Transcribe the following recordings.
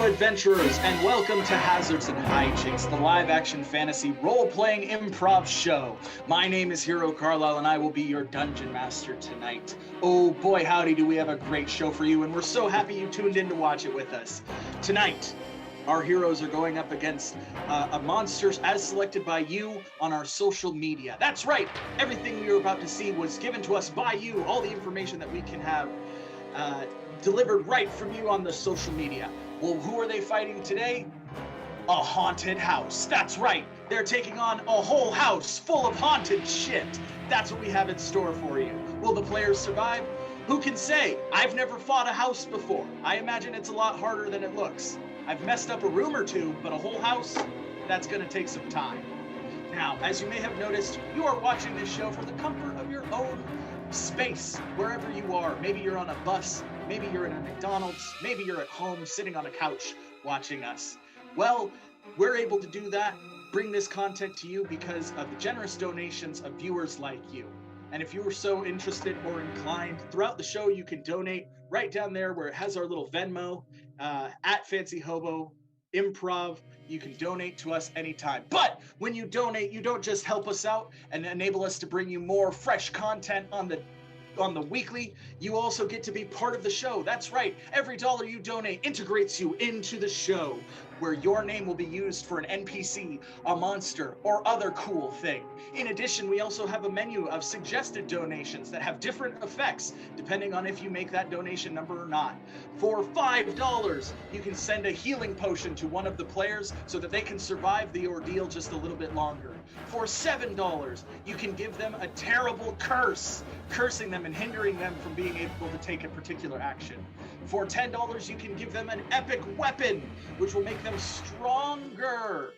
Hello, adventurers, and welcome to Hazards and Hijinks, the live-action fantasy role-playing improv show. My name is Hero Carlisle, and I will be your dungeon master tonight. Oh boy, howdy, do we have a great show for you, and we're so happy you tuned in to watch it with us. Tonight, our heroes are going up against a monster as selected by you on our social media. That's right, everything we are about to see was given to us by you, all the information that we can have delivered right from you on the social media. Well, who are they fighting today? A haunted house. That's right. They're taking on a whole house full of haunted shit. That's what we have in store for you. Will the players survive? Who can say? I've never fought a house before. I imagine it's a lot harder than it looks. I've messed up a room or two, but a whole house, that's gonna take some time. Now, as you may have noticed, you are watching this show from the comfort of your own space, wherever you are. Maybe you're on a bus, maybe you're in a McDonald's, maybe you're at home sitting on a couch watching us. Well, we're able to do that, bring this content to you because of the generous donations of viewers like you. And if you were so interested or inclined, throughout the show you can donate right down there where it has our little Venmo, at Fancy Hobo Improv. You can donate to us anytime. But when you donate, you don't just help us out and enable us to bring you more fresh content on the weekly. You also get to be part of the show. That's right. Every dollar you donate integrates you into the show, where your name will be used for an NPC, a monster, or other cool thing. In addition, we also have a menu of suggested donations that have different effects depending on if you make that donation number or not. For $5, you can send a healing potion to one of the players so that they can survive the ordeal just a little bit longer. For $7, you can give them a terrible curse, cursing them and hindering them from being able to take a particular action. For $10, you can give them an epic weapon, which will make them stronger.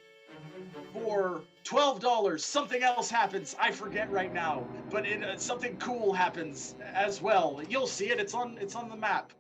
For $12, something else happens. I forget right now, but something cool happens as well. You'll see it. It's on the map.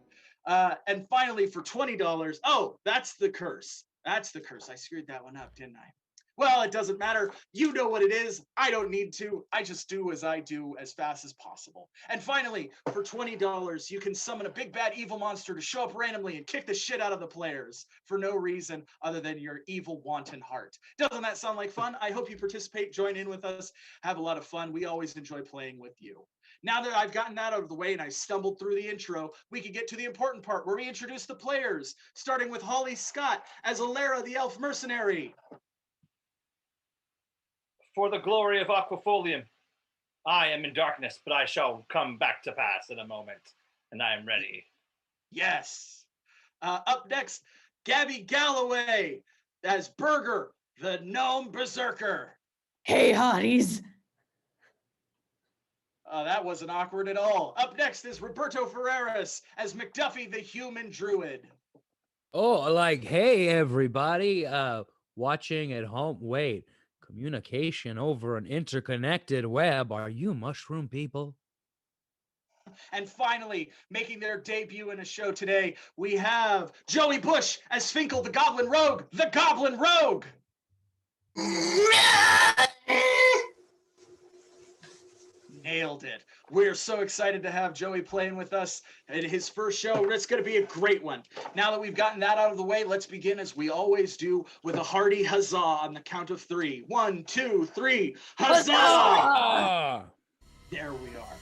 And finally, for $20, oh, that's the curse. That's the curse. I screwed that one up, didn't I? Well, it doesn't matter. You know what it is. I don't need to. I just do as I do as fast as possible. And finally, for $20, you can summon a big bad evil monster to show up randomly and kick the shit out of the players for no reason other than your evil wanton heart. Doesn't that sound like fun? I hope you participate, join in with us, have a lot of fun. We always enjoy playing with you. Now that I've gotten that out of the way and I stumbled through the intro, we can get to the important part where we introduce the players, starting with Holly Scott as Alara the Elf Mercenary. For the glory of Aquafolium, I am in darkness, but I shall come back to pass in a moment, and I am ready. Yes. Up next, Gabby Galloway as Burger, the Gnome Berserker. Hey, hotties. That wasn't awkward at all. Up next is Roberto Ferreras as McDuffie, the Human Druid. Oh, like, hey, everybody, watching at home. Wait. Communication over an interconnected web. Are you mushroom people? And finally, making their debut in a show today, we have Joey Bush as Finkel, the Goblin Rogue. The Goblin Rogue! Nailed it. We're so excited to have Joey playing with us at his first show. It's going to be a great one. Now that we've gotten that out of the way, let's begin as we always do with a hearty huzzah on the count of 3. 1, 2, 3. Huzzah! There we are.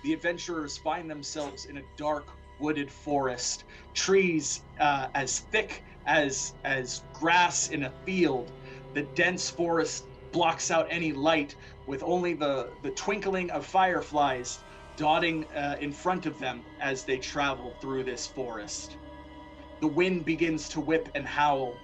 The adventurers find themselves in a dark, wooded forest. Trees as thick as grass in a field. The dense forest blocks out any light, with only the twinkling of fireflies dotting in front of them as they travel through this forest. The wind begins to whip and howl,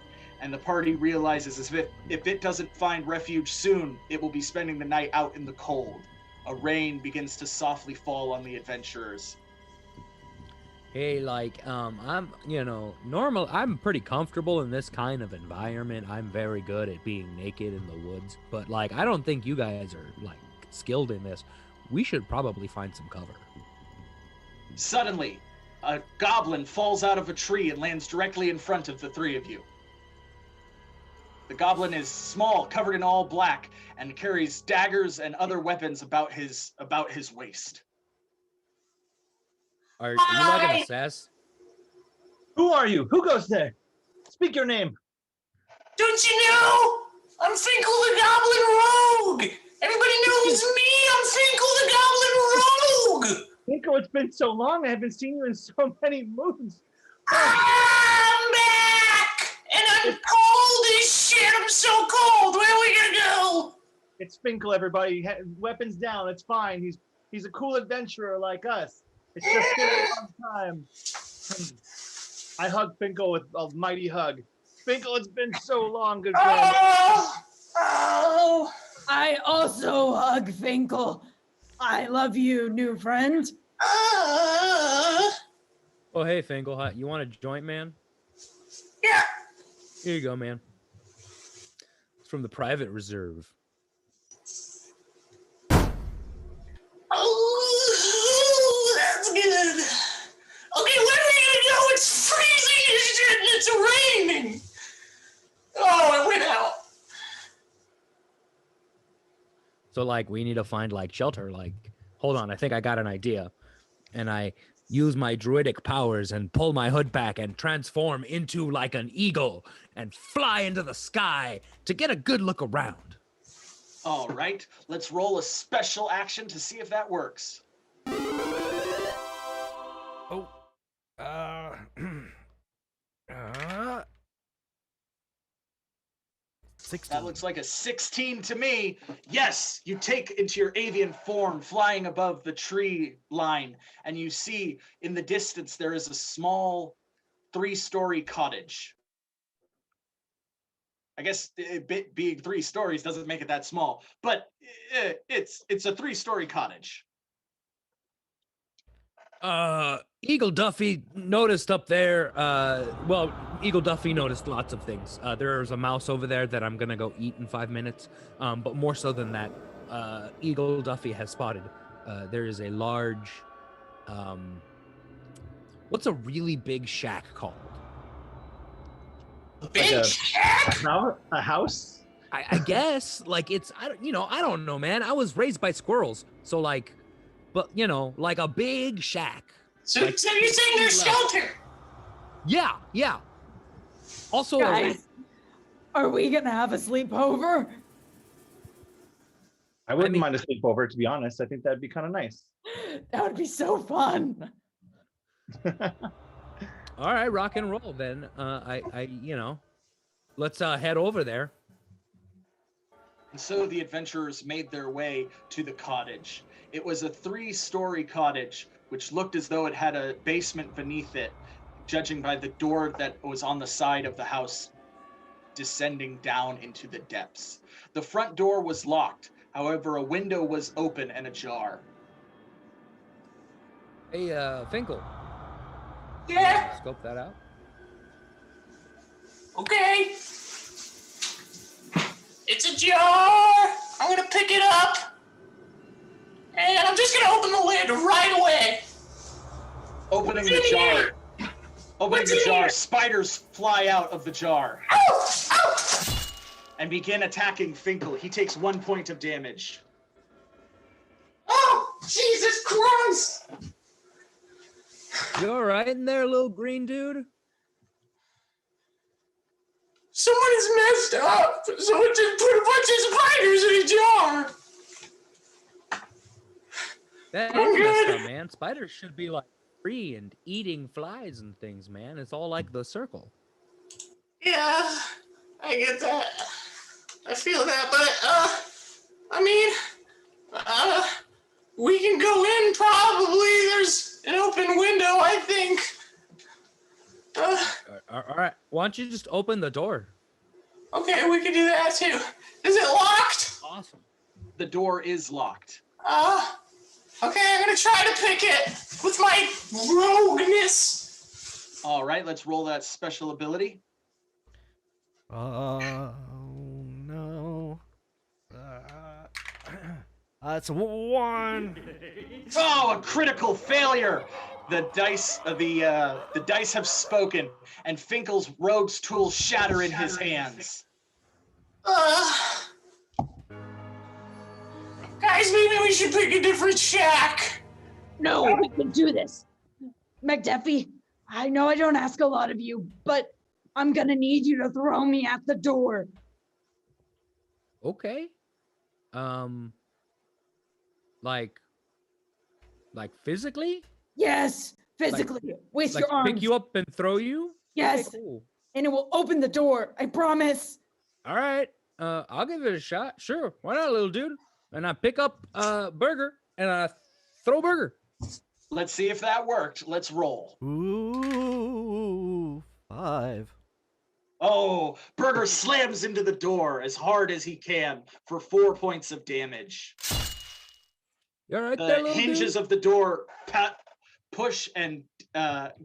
and the party realizes if it doesn't find refuge soon, it will be spending the night out in the cold. A rain begins to softly fall on the adventurers. Hey, like, I'm pretty comfortable in this kind of environment. I'm very good at being naked in the woods, but, like, I don't think you guys are, like, skilled in this. We should probably find some cover. Suddenly, a goblin falls out of a tree and lands directly in front of the three of you. The goblin is small, covered in all black, and carries daggers and other weapons about his waist. Are you not gonna assess? Who are you? Who goes there? Speak your name. Don't you know? I'm Finkel the Goblin Rogue. Everybody knows me. I'm Finkel the Goblin Rogue. Finkel, it's been so long. I haven't seen you in so many moons. I'm back, and I'm cold as shit. I'm so cold. Where are we gonna go? It's Finkel, everybody. Weapons down. It's fine. He's a cool adventurer like us. It's just been a long time. I hug Finkel with a mighty hug. Finkel, it's been so long, good friend. Oh. I also hug Finkel. I love you, new friend. Oh, hey, Finkel. You want a joint, man? Yeah. Here you go, man. It's from the private reserve. Oh, that's good. Okay, where are we gonna go? It's freezing as shit and it's raining. Oh, it went out. So, like, we need to find, like, shelter. Like, hold on. I think I got an idea. And I use my druidic powers and pull my hood back and transform into, like, an eagle and fly into the sky to get a good look around. All right, let's roll a special action to see if that works. Oh. 16. That looks like a 16 to me. Yes, you take into your avian form flying above the tree line, and you see in the distance there is a small 3-story cottage. I guess being 3 stories doesn't make it that small, but it's a 3-story cottage. Eagle Duffy noticed up there, Eagle Duffy noticed lots of things. There's a mouse over there that I'm gonna go eat in 5 minutes. But more so than that, Eagle Duffy has spotted, there is a large, what's a really big shack called? Big shack? A house? I guess, like, I don't know, man. I was raised by squirrels, so, like, but, like a big shack. So, like, so you're saying there's shelter? Yeah. Also, Guys, are we gonna have a sleepover? I wouldn't mind a sleepover, to be honest. I think that'd be kind of nice. That would be so fun. all right, rock and roll then. Let's head over there. And so the adventurers made their way to the cottage. It was a 3-story cottage, which looked as though it had a basement beneath it, judging by the door that was on the side of the house descending down into the depths. The front door was locked. However, a window was open and ajar. Hey, Finkel. Yeah. Scope that out. Okay. It's a jar. I'm gonna pick it up. And I'm just gonna open the lid right away. Opening What's the in jar. here? Opening What's the in jar, here? spiders fly out of the jar Ow! Ow! and begin attacking Finkel. He takes 1 point of damage. Oh, Jesus Christ! You all right in there, little green dude? Someone is messed up. Someone just put a bunch of spiders in a jar. That I'm is messed good. up, man. Spiders should be like free and eating flies and things, man. It's all like the circle. Yeah, I get that. I feel that, but we can go in probably. There's an open window, I think. All right. Why don't you just open the door? Okay, we can do that too. Is it locked? Awesome. The door is locked. Okay, I'm gonna try to pick it with my rogueness. All right, let's roll that special ability. Oh no. It's a 1. Oh, a critical failure! The dice have spoken, and Finkel's rogue's tools shatter in his hands. Guys, maybe we should pick a different shack. No, we can do this. McDuffie, I know I don't ask a lot of you, but I'm gonna need you to throw me at the door. Okay. Like physically? Yes, physically, with Like your arms. pick you up and throw you? Yes, Okay, cool. and it will open the door. I promise. All right. I'll give it a shot. Sure. Why not, little dude? And I pick up Burger and I throw Burger. Let's see if that worked. Let's roll. Ooh, 5. Oh, Burger slams into the door as hard as he can for 4 points of damage. You all right The there, little hinges dude? of the door push and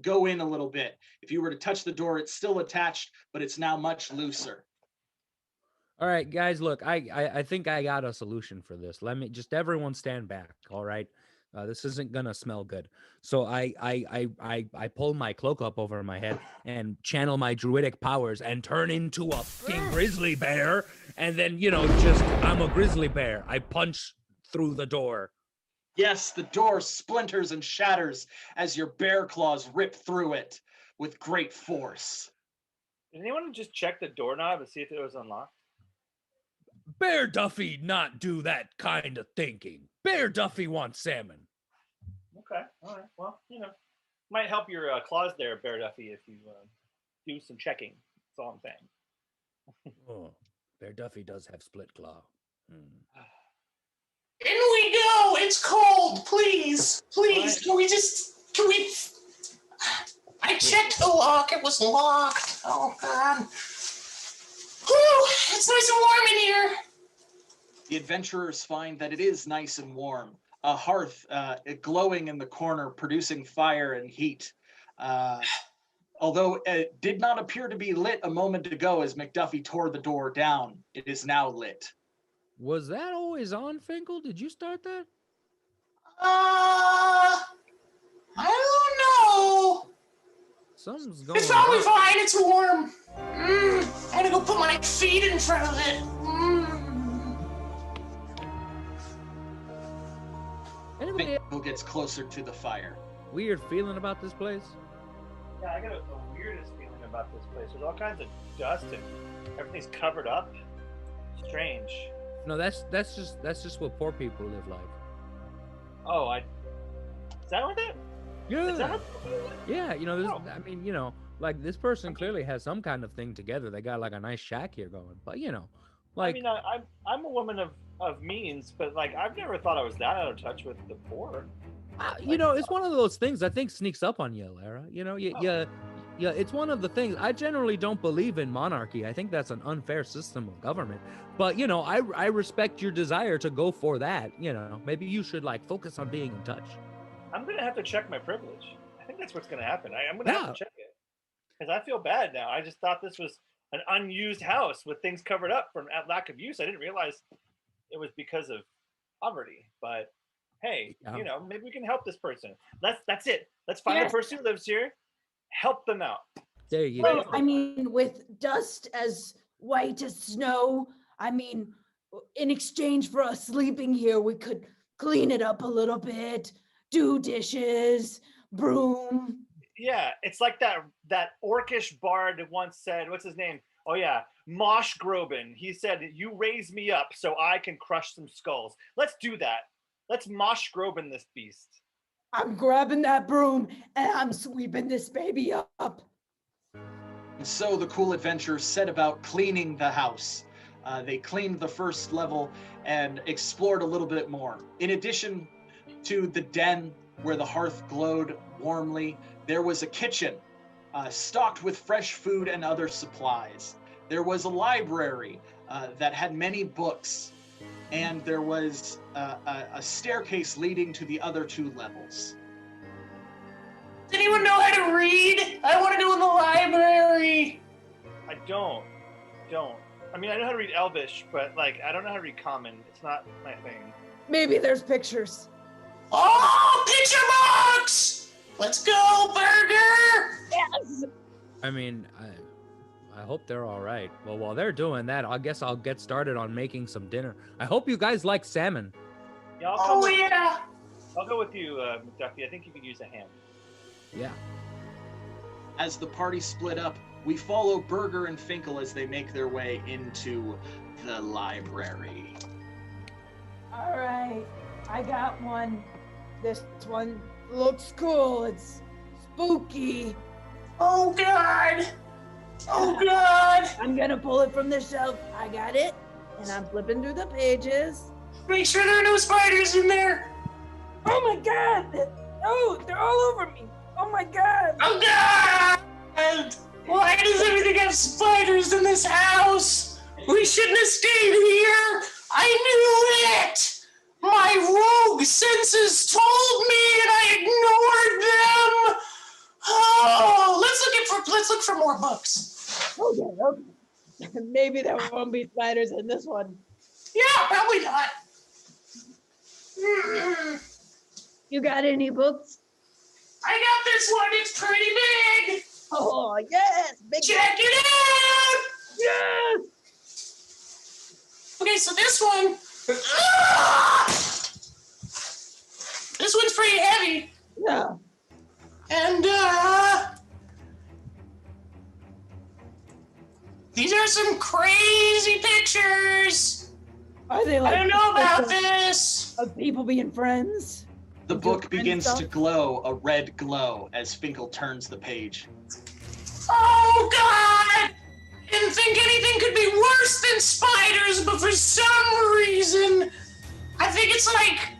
go in a little bit. If you were to touch the door, it's still attached, but it's now much looser. All right, guys, look, I think I got a solution for this. Let me just everyone stand back, all right? This isn't gonna smell good. So I pull my cloak up over my head and channel my druidic powers and turn into a fucking grizzly bear. And then, just I'm a grizzly bear. I punch through the door. Yes, the door splinters and shatters as your bear claws rip through it with great force. Did anyone just check the doorknob and see if it was unlocked? Bear Duffy not do that kind of thinking. Bear Duffy wants salmon. Okay, all right. Well, might help your claws there, Bear Duffy, if you do some checking. That's all I'm saying. Oh, Bear Duffy does have split claw. Hmm. In we go. It's cold. Please. What? Can we? I checked the lock. It was locked. Oh, God. Whew, it's nice and warm in here. The adventurers find that it is nice and warm. A hearth glowing in the corner, producing fire and heat. Although it did not appear to be lit a moment ago as McDuffie tore the door down, it is now lit. Was that always on, Finkel? Did you start that? I don't know. Something's going It's probably on. fine. It's warm. I'm gonna go put my feet in front of it. Anybody have Who gets closer to the fire? a weird feeling about this place? Yeah, I got the weirdest feeling about this place. There's all kinds of dust and everything's covered up. Strange. No, that's just what poor people live like. Oh, is that what that? Yeah. Is that what? Yeah, Oh. I mean, like this person clearly has some kind of thing together. They got like a nice shack here going. But like I mean, I'm a woman of means, but like I've never thought I was that out of touch with the poor. it's one of those things I think sneaks up on you, Lara. Yeah, it's one of the things. I generally don't believe in monarchy. I think that's an unfair system of government. But I respect your desire to go for that. Maybe you should like focus on being in touch. I'm gonna have to check my privilege. I think that's what's gonna happen. I'm gonna have Yeah. to check it because I feel bad now. I just thought this was an unused house with things covered up from lack of use. I didn't realize it was because of poverty. But hey, Yeah. maybe we can help this person. That's it. Let's find the Yes. person who lives here, help them out. There you Well, go. I mean, with dust as white as snow, I mean, in exchange for us sleeping here, we could clean it up a little bit, do dishes, broom. Yeah, it's like that orcish bard once said, what's his name? Oh yeah, Mosh Groban. He said, "You raise me up so I can crush some skulls." Let's do that. Let's Mosh Groban this beast. I'm grabbing that broom and I'm sweeping this baby up. And so the cool adventurers set about cleaning the house. They cleaned the first level and explored a little bit more. In addition to the den where the hearth glowed warmly, there was a kitchen stocked with fresh food and other supplies. There was a library that had many books, and there was a staircase leading to the other 2 levels. Does anyone know how to read? I want to go in the library. I don't. I mean, I know how to read Elvish, but like, I don't know how to read Common. It's not my thing. Maybe there's pictures. Oh, picture box! Let's go, Burger! Yes. I mean, I hope they're all right. Well, while they're doing that, I guess I'll get started on making some dinner. I hope you guys like salmon. Yeah, Yeah. I'll go with you, McDuffie. I think you could use a hand. Yeah. As the party split up, We follow Burger and Finkel as they make their way into the library. All right, I got one. This one looks cool. It's spooky. Oh God! Oh God! I'm gonna pull it from the shelf. I got it, and I'm flipping through the pages. Make sure there are no spiders in there. Oh my God! Oh, they're all over me. Oh my God! Oh God! Why does everything have spiders in this house? We shouldn't have stayed here. I knew it. My rogue senses told me, and I ignored them. Oh, let's look for more books. Okay. Maybe there won't be spiders in this one. Yeah, probably not. Mm. You got any books? I got this one. It's pretty big. Oh yes, big. Check it out. Yes. Okay, so this one. This one's pretty heavy. Yeah. And these are some crazy pictures. Are they I like? don't know about this. Of people being friends. The Is book your friend begins to stuff? glow a red glow as Finkel turns the page. Oh God! I didn't think anything could be worse than spiders, but for some reason, I think it's like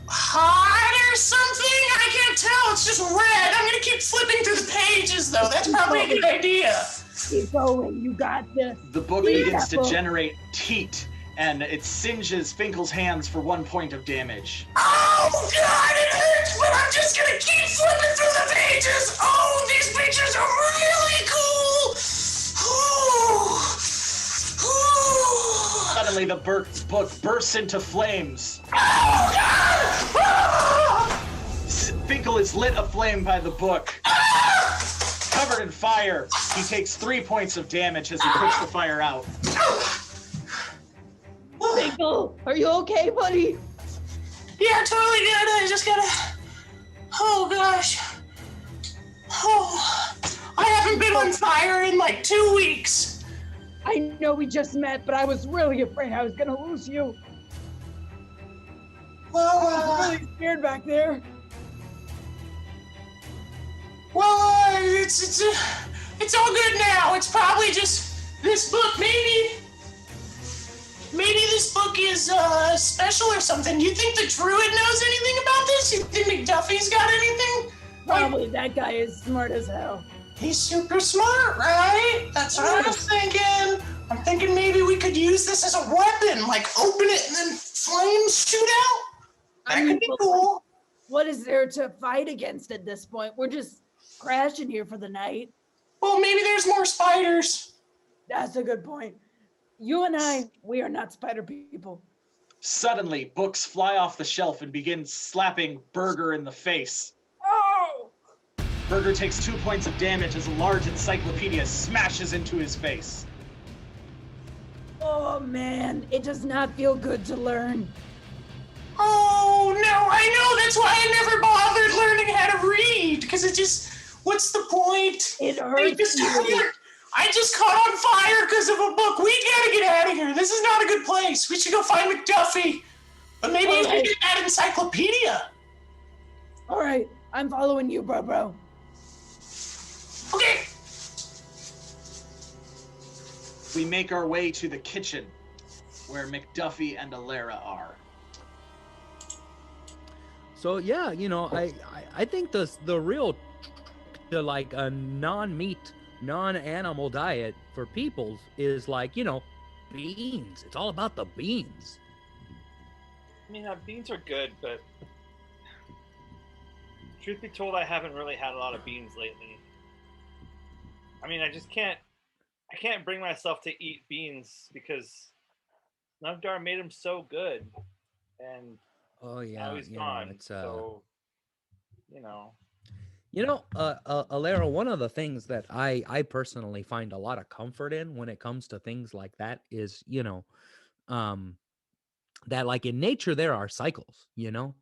hot or something. I can't tell. It's just red. I'm gonna keep flipping through the pages, though. That's probably a good idea. Keep going. You got this. The book Yeah. begins to generate teat, and it singes Finkel's hands for 1 point of damage. Oh God, it hurts, but I'm just gonna keep flipping through the pages. Oh, these pictures are really cool. Ooh. Ooh. Suddenly, the book bursts into flames. Oh God! Ah! Finkel is lit aflame by the book. Covered in fire, he takes 3 points of damage as he puts the fire out. Finkel, are you okay, buddy? Yeah, totally good. I just gotta. Oh gosh. Oh, I haven't been on fire in like 2 weeks. I know we just met, but I was really afraid I was gonna lose you. Well, I was really scared back there. it's all good now. It's probably just this book. Maybe this book is special or something. You think the druid knows anything about this? You think McDuffie's got anything? Probably that guy is smart as hell. He's super smart, right? That's what I was thinking. I'm thinking maybe we could use this as a weapon, like open it and then flames shoot out. That could be cool. What is there to fight against at this point? We're just crashing here for the night. Well, maybe there's more spiders. That's a good point. You and I, we are not spider people. Suddenly, books fly off the shelf and begin slapping Burger in the face. Oh! Burger takes 2 points of damage as a large encyclopedia smashes into his face. Oh man, it does not feel good to learn. Oh, no, I know. That's why I never bothered learning how to read, because it just, what's the point? It hurts. I just caught on fire because of a book. We gotta get out of here. This is not a good place. We should go find McDuffie. But maybe we can get that encyclopedia. All right, I'm following you, bro. Okay. We make our way to the kitchen, where McDuffie and Alara are. So yeah, I think the real to like a non-meat, non-animal diet for peoples is like, beans. It's all about the beans. I mean, beans are good, but truth be told, I haven't really had a lot of beans lately. I mean, I can't bring myself to eat beans because Snugdar made them so good, and Oh yeah, now he's gone. it's So, Alara, one of the things that I personally find a lot of comfort in when it comes to things like that is, that like in nature there are cycles,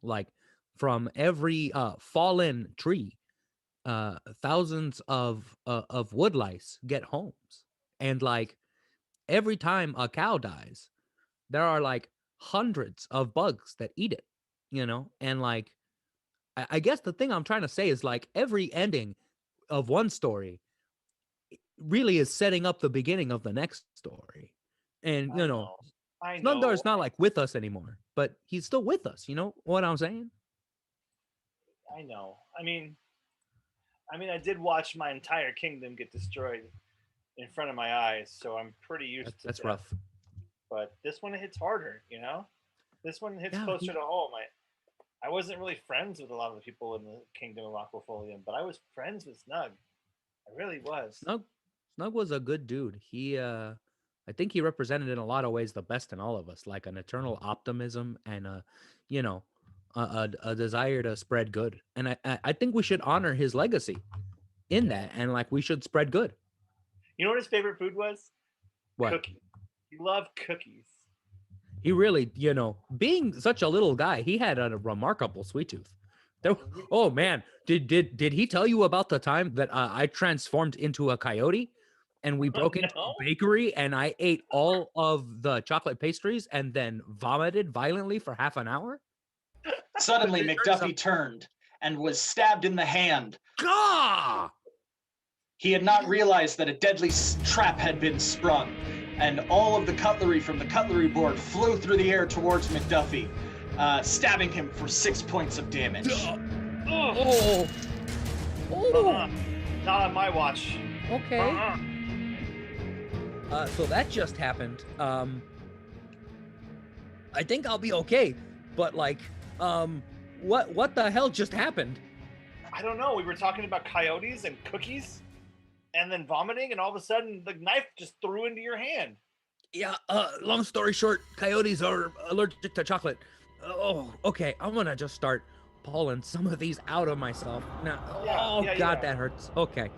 like from every fallen tree, thousands of wood lice get homes, and like every time a cow dies, there are like hundreds of bugs that eat it, and like I guess the thing I'm trying to say is like every ending of one story really is setting up the beginning of the next story. And I know. Snugdar's not like with us anymore, but he's still with us. You know what I'm saying? I know. I mean, I did watch my entire kingdom get destroyed in front of my eyes, so I'm pretty used to That's death. rough. But this one hits harder, This one hits Yeah, closer to home. I wasn't really friends with a lot of the people in the kingdom of Aquafolium, but I was friends with Snug. I really was. Snug was a good dude. I think he represented in a lot of ways the best in all of us, like an eternal optimism and a desire to spread good. And I think we should honor his legacy in that, and like we should spread good. You know what his favorite food was? What? Cookies. He loved cookies. He really, being such a little guy, he had a remarkable sweet tooth. Oh man, did he tell you about the time that I transformed into a coyote and we broke into a bakery and I ate all of the chocolate pastries and then vomited violently for half an hour? Suddenly, McDuffie turned and was stabbed in the hand. Gah! He had not realized that a deadly trap had been sprung, and all of the cutlery from the cutlery board flew through the air towards McDuffie, stabbing him for 6 points of damage. Oh. Not on my watch. Okay. So that just happened. I think I'll be okay, but like, what the hell just happened? I don't know. We were talking about coyotes and cookies, and then vomiting, and all of a sudden the knife just threw into your hand. Yeah. Long story short, coyotes are allergic to chocolate. Oh, okay. I'm gonna just start pulling some of these out of myself now. God, that hurts. Okay.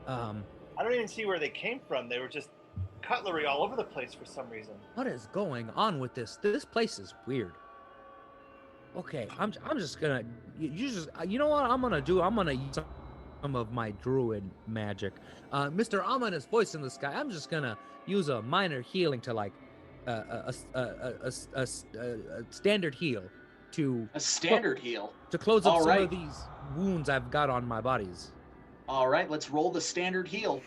I don't even see where they came from. They were just cutlery all over the place for some reason. What is going on with this? This place is weird. Okay, I'm just gonna. You know what I'm gonna do? I'm gonna use some of my druid magic. Mr. Ominous Voice in the Sky. I'm just gonna use a minor healing to like a standard heal to heal to close up All some right. of these wounds I've got on my bodies. All right, let's roll the standard heal.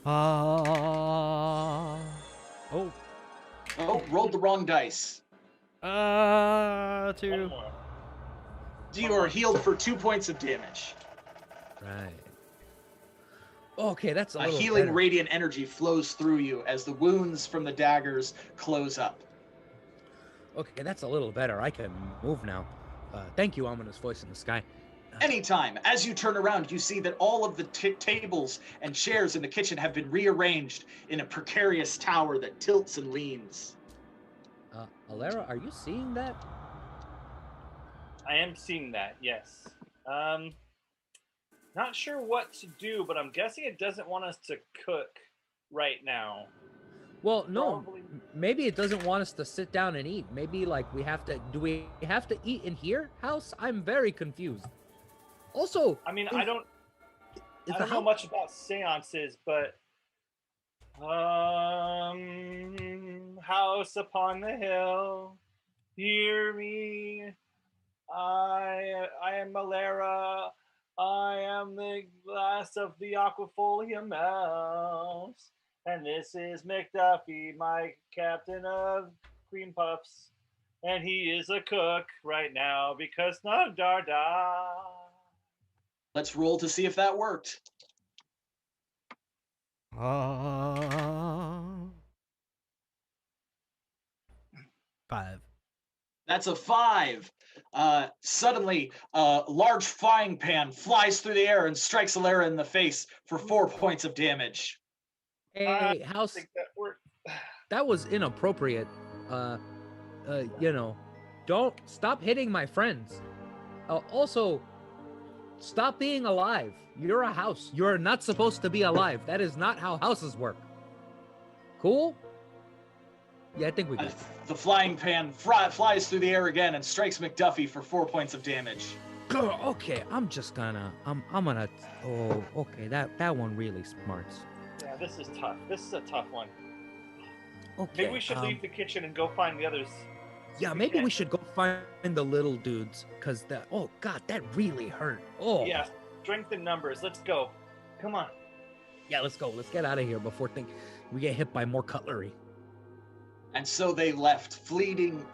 Oh, Rolled the wrong dice. 2. One more. You are healed for 2 points of damage. Right. Okay, that's a A little healing better. radiant energy flows through you as the wounds from the daggers close up. Okay, that's a little better. I can move now. Thank you, Ominous Voice in the Sky. Anytime, as you turn around, you see that all of the tables and chairs in the kitchen have been rearranged in a precarious tower that tilts and leans. Alera, are you seeing that? I am seeing that, yes. Not sure what to do, but I'm guessing it doesn't want us to cook right now. Well, no. Probably. Maybe it doesn't want us to sit down and eat. Maybe like we have to. Do we have to eat in here, house? I'm very confused. Also, I mean, I don't know much about seances, but house upon the hill, hear me. I am Malera. I am the last of the Aquafolium elves. And this is McDuffie, my captain of Cream Puffs. And he is a cook right now because Snugdar died. Let's roll to see if that worked. 5. That's a 5. Suddenly, a large frying pan flies through the air and strikes Alera in the face for 4 points of damage. Hey, I house. think that worked. That was inappropriate. Don't stop hitting my friends. Also, stop being alive. You're a house. You're not supposed to be alive. That is not how houses work. Cool? Yeah, I think we got The flying pan flies through the air again and strikes McDuffie for 4 points of damage. Okay, I'm gonna. Oh, okay. That one really smarts. Yeah, this is tough. This is a tough one. Okay. Maybe we should leave the kitchen and go find the others. Yeah, maybe we should go find the little dudes, cause that. Oh God, that really hurt. Oh. Yeah, strength in numbers. Let's go. Come on. Yeah, let's go. Let's get out of here before we get hit by more cutlery. And so they left, fleeing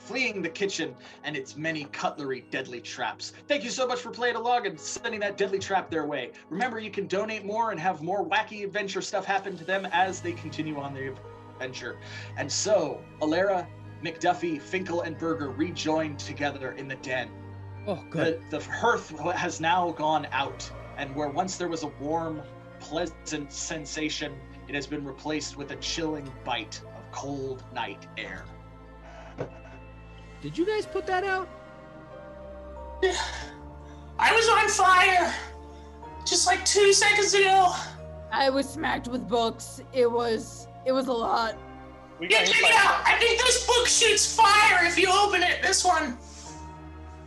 the kitchen and its many cutlery deadly traps. Thank you so much for playing along and sending that deadly trap their way. Remember, you can donate more and have more wacky adventure stuff happen to them as they continue on their adventure. And so, Alera, McDuffie, Finkel, and Berger rejoined together in the den. Oh, good. The hearth has now gone out, and where once there was a warm, pleasant sensation, it has been replaced with a chilling bite of cold night air. Did you guys put that out? I was on fire just like 2 seconds ago. I was smacked with books. It was a lot. We Yeah, got hit by I think this book shoots fire if you open it. This one.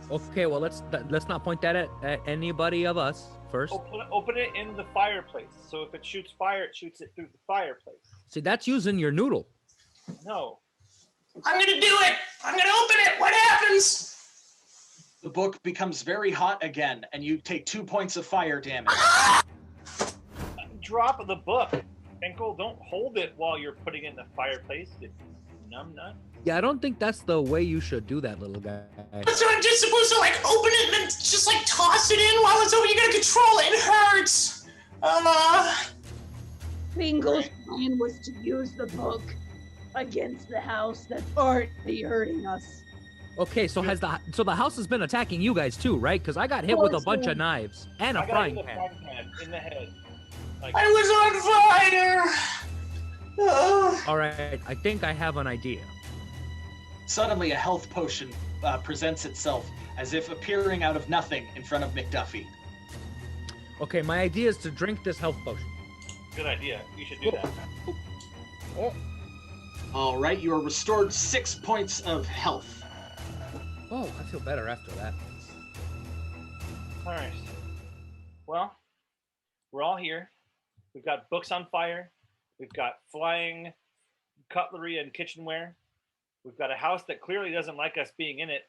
Okay, well let's not point that at anybody of us first. Open it in the fireplace. So if it shoots fire, it shoots it through the fireplace. See, that's using your noodle. No. I'm gonna do it. I'm gonna open it. What happens? The book becomes very hot again, and you take 2 points of fire damage. Drop the book. Finkel, don't hold it while you're putting it in the fireplace. It's numbnut. Yeah, I don't think that's the way you should do that, little guy. So I'm just supposed to like open it and then just like toss it in while it's open. You gotta control it. It hurts. Fingal's plan was to use the book against the house that's already hurting us. Okay, so the house has been attacking you guys too, right? Because I got hit with a bunch of knives and a I got frying hit with a pan. frying pan in the head. Like, I was on fire. All right, I think I have an idea. Suddenly, a health potion presents itself as if appearing out of nothing in front of McDuffie. Okay, my idea is to drink this health potion. good idea. You should do that. All right, you are restored 6 points of health. Oh, I feel better after that. All right. Well, we're all here. We've got books on fire. We've got flying cutlery and kitchenware. We've got a house that clearly doesn't like us being in it,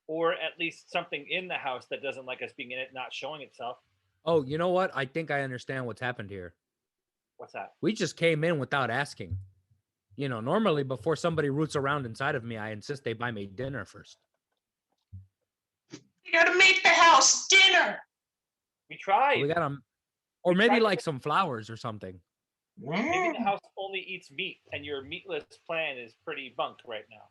or at least something in the house that doesn't like us being in it, not showing itself. Oh, you know what? I think I understand what's happened here. What's that? We just came in without asking. You know, normally before somebody roots around inside of me, I insist they buy me dinner first. You gotta make the house dinner. We tried. We got them, or We maybe tried like to- some flowers or something. Maybe the house only eats meat, and your meatless plan is pretty bunk right now.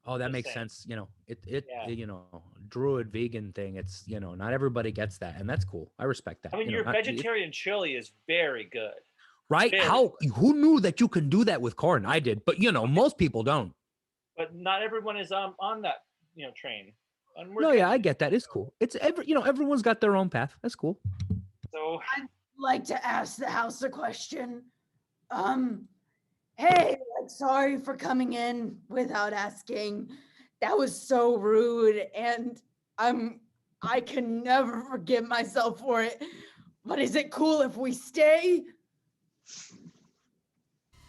Oh, that Just makes saying. sense. You know, Yeah. you know, druid vegan thing. It's, you know, not everybody gets that, and that's cool. I respect that. I mean, you know, your not- vegetarian chili is very good. right? very Who knew that you can do that with corn? I did, but you know, most people don't. But not everyone is on that train. And we're No, good. yeah, I get that. It's cool. It's everyone's got their own path. That's cool. So Like to ask the house a question. Hey, like, sorry for coming in without asking. That was so rude, and I can never forgive myself for it. But is it cool if we stay?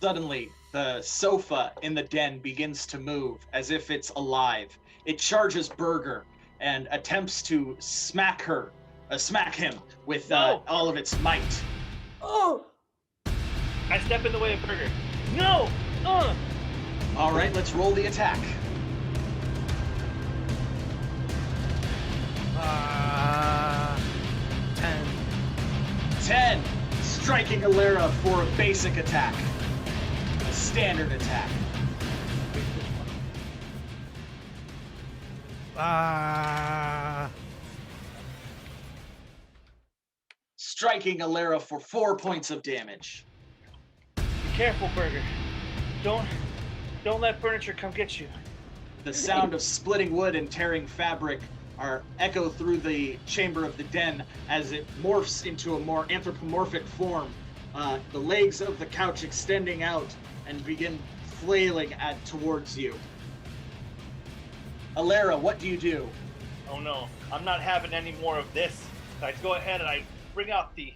Suddenly, the sofa in the den begins to move as if it's alive. It charges Berger and attempts to smack him with No. all of its might. Oh, I step in the way of Burger. No! All right, let's roll the attack. 10. 10, striking Alera for a basic attack. A standard attack. Striking Alera for 4 points of damage. Be careful, Burger. Don't let furniture come get you. The sound of splitting wood and tearing fabric are echo through the chamber of the den as it morphs into a more anthropomorphic form. The legs of the couch extending out and begin flailing towards you. Alera, what do you do? Oh no, I'm not having any more of this. I go ahead and I bring out the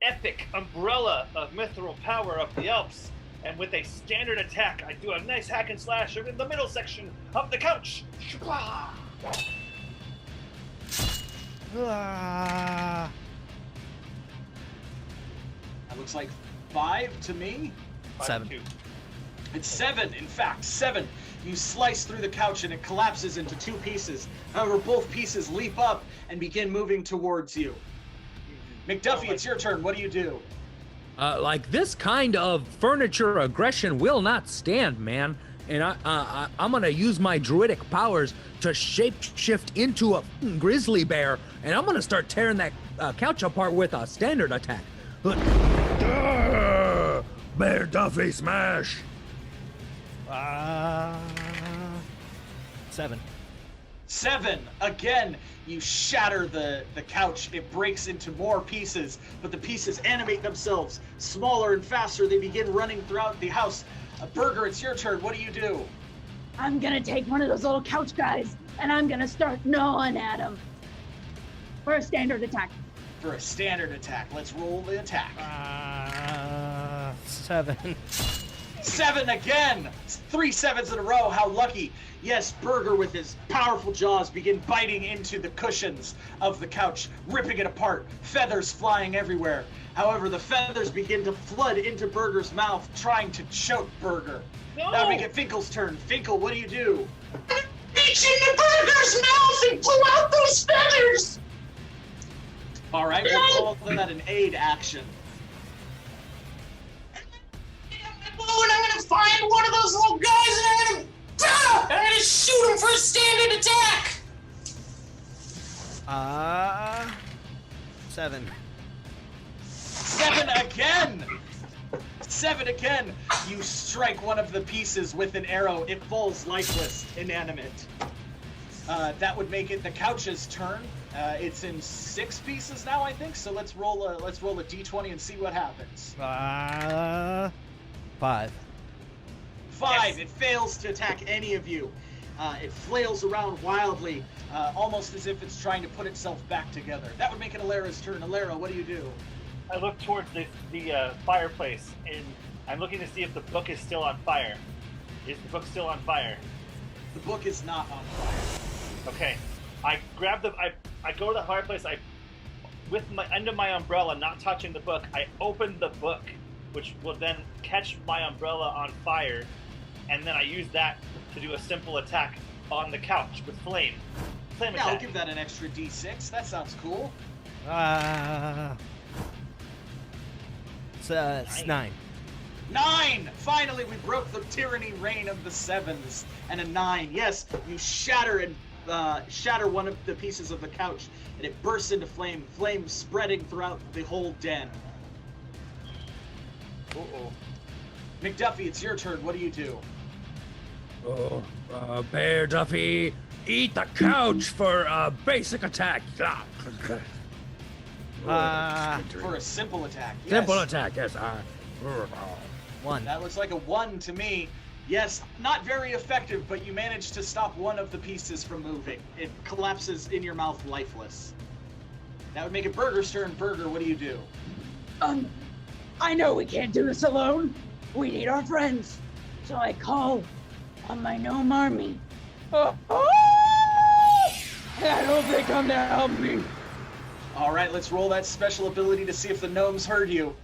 epic umbrella of mithril power of the Alps. And with a standard attack, I do a nice hack and slash in the middle section of the couch. Shwah! Ah. That looks like 5 to me. 7. 2. It's 7, in fact, 7. You slice through the couch and it collapses into 2 pieces. However, both pieces leap up and begin moving towards you. McDuffie, it's your turn. What do you do? Like this kind of furniture aggression will not stand, man. And I'm gonna use my druidic powers to shapeshift into a grizzly bear, and I'm gonna start tearing that couch apart with a standard attack. Bear Duffy smash! 7. 7 again. You shatter the couch. It breaks into more pieces, but the pieces animate themselves smaller and faster. They begin running throughout the house. Burger, it's your turn. What do you do? I'm gonna take one of those little couch guys and I'm gonna start gnawing at him for a standard attack. For a standard attack, let's roll the attack. 7. 7 again! 3 7s in a row, how lucky. Yes, Burger with his powerful jaws begin biting into the cushions of the couch, ripping it apart, feathers flying everywhere. However, the feathers begin to flood into Burger's mouth, trying to choke Burger. No! Now we get Finkel's turn. Finkel, what do you do? Reach into Burger's mouth and pull out those feathers! All right, we'll call that an aid action. And I'm gonna find one of those little guys and I'm gonna shoot him for a standard attack! 7. 7 again! 7 again! You strike one of the pieces with an arrow. It falls lifeless, inanimate. That would make it the couch's turn. It's in 6 pieces now, I think. So let's roll a d20 and see what happens. 5. 5. Yes. It fails to attack any of you. It flails around wildly, almost as if it's trying to put itself back together. That would make it Alara's turn. Alara, what do you do? I look towards the fireplace and I'm looking to see if the book is still on fire. Is the book still on fire? The book is not on fire. Okay. I grab I go to the fireplace. With my end of my umbrella, not touching the book, I open the book, which will then catch my umbrella on fire, and then I use that to do a simple attack on the couch with flame. Flame Yeah, attack. I'll give that an extra d6. That sounds cool. It's 9. 9! Finally, we broke the tyranny reign of the 7s. And a 9. Yes, you shatter one of the pieces of the couch, and it bursts into flame, flame spreading throughout the whole den. Uh-oh. McDuffie, it's your turn. What do you do? Oh, Bear Duffy, eat the couch for a basic attack. For a simple attack. Yes. Simple attack, yes. 1. That looks like a 1 to me. Yes, not very effective, but you managed to stop one of the pieces from moving. It collapses in your mouth lifeless. That would make it Burger's turn. Burger, what do you do? I know we can't do this alone. We need our friends. So I call on my gnome army. I hope they come to help me. All right, let's roll that special ability to see if the gnomes heard you.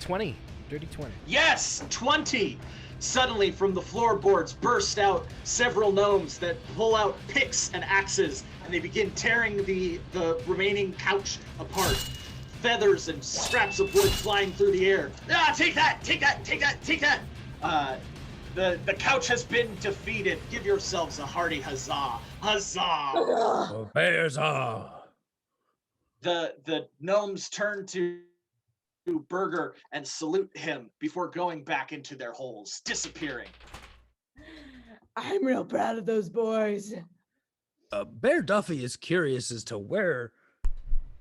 20. Dirty 20. Yes, 20. Suddenly, from the floorboards burst out several gnomes that pull out picks and axes, and they begin tearing the remaining couch apart. Feathers and scraps of wood flying through the air. Ah, take that, take that, take that, take that. The couch has been defeated. Give yourselves a hearty huzzah. Huzzah! Bears are. The gnomes turn to Burger and salute him before going back into their holes, disappearing. I'm real proud of those boys. Bear Duffy is curious as to where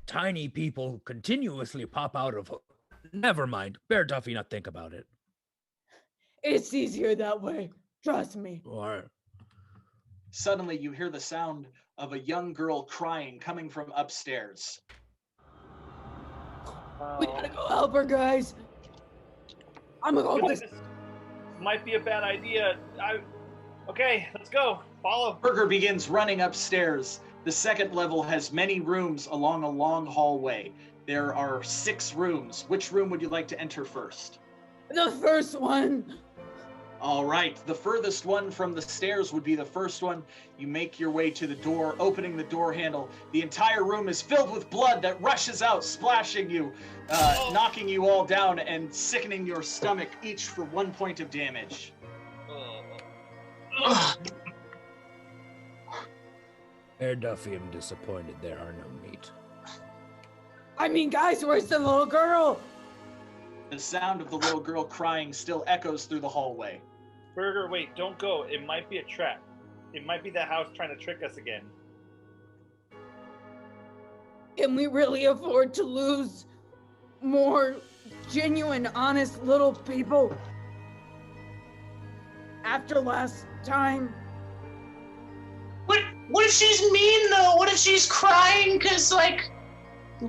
tiny people continuously pop out of. Never mind. Bear Duffy, not think about it. It's easier that way. Trust me. Or Suddenly, you hear the sound of a young girl crying coming from upstairs. We gotta go help her, guys. I'm gonna go this. This might be a bad idea. Okay, let's go. Follow. Burger begins running upstairs. The second level has many rooms along a long hallway. There are 6 rooms. Which room would you like to enter first? The first one. All right, the furthest one from the stairs would be the first one. You make your way to the door, opening the door handle. The entire room is filled with blood that rushes out, splashing you, knocking you all down and sickening your stomach, each for 1 point of damage. Herr Duffy, I'm disappointed there are no meat. I mean, guys, where's the little girl? The sound of the little girl crying still echoes through the hallway. Burger, wait, don't go. It might be a trap. It might be the house trying to trick us again. Can we really afford to lose more genuine, honest little people? After last time? What if she's mean though? What if she's crying because like,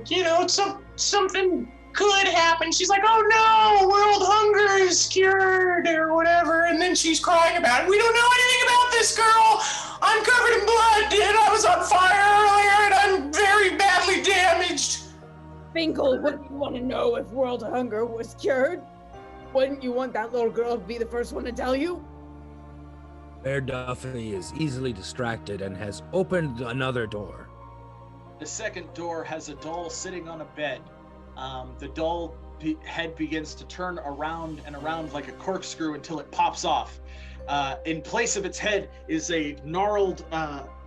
you know, something good happened? She's like, oh no, world hunger is cured or whatever, and then she's crying about it. We don't know anything about this girl. I'm covered in blood and I was on fire earlier and I'm very badly damaged. Finkel, wouldn't you want to know if world hunger was cured? Wouldn't you want that little girl to be the first one to tell you? Herr Duffy is easily distracted and has opened another door. The second door has a doll sitting on a bed. The doll head begins to turn around and around like a corkscrew until it pops off. In place of its head is a gnarled,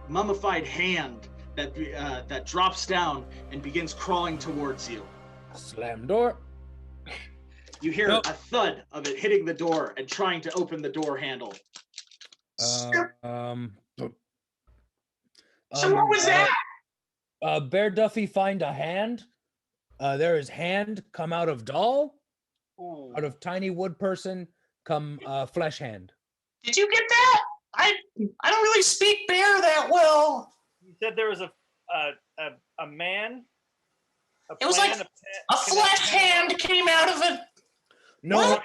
mummified hand that drops down and begins crawling towards you. Slam door. You hear a thud of it hitting the door and trying to open the door handle. So what was that? Bear Duffy find a hand. There is hand come out of doll. Ooh. Out of tiny wood person come flesh hand. Did you get that? I don't really speak bear that well. You said there was a man. It was like a flesh hand came out of it. No,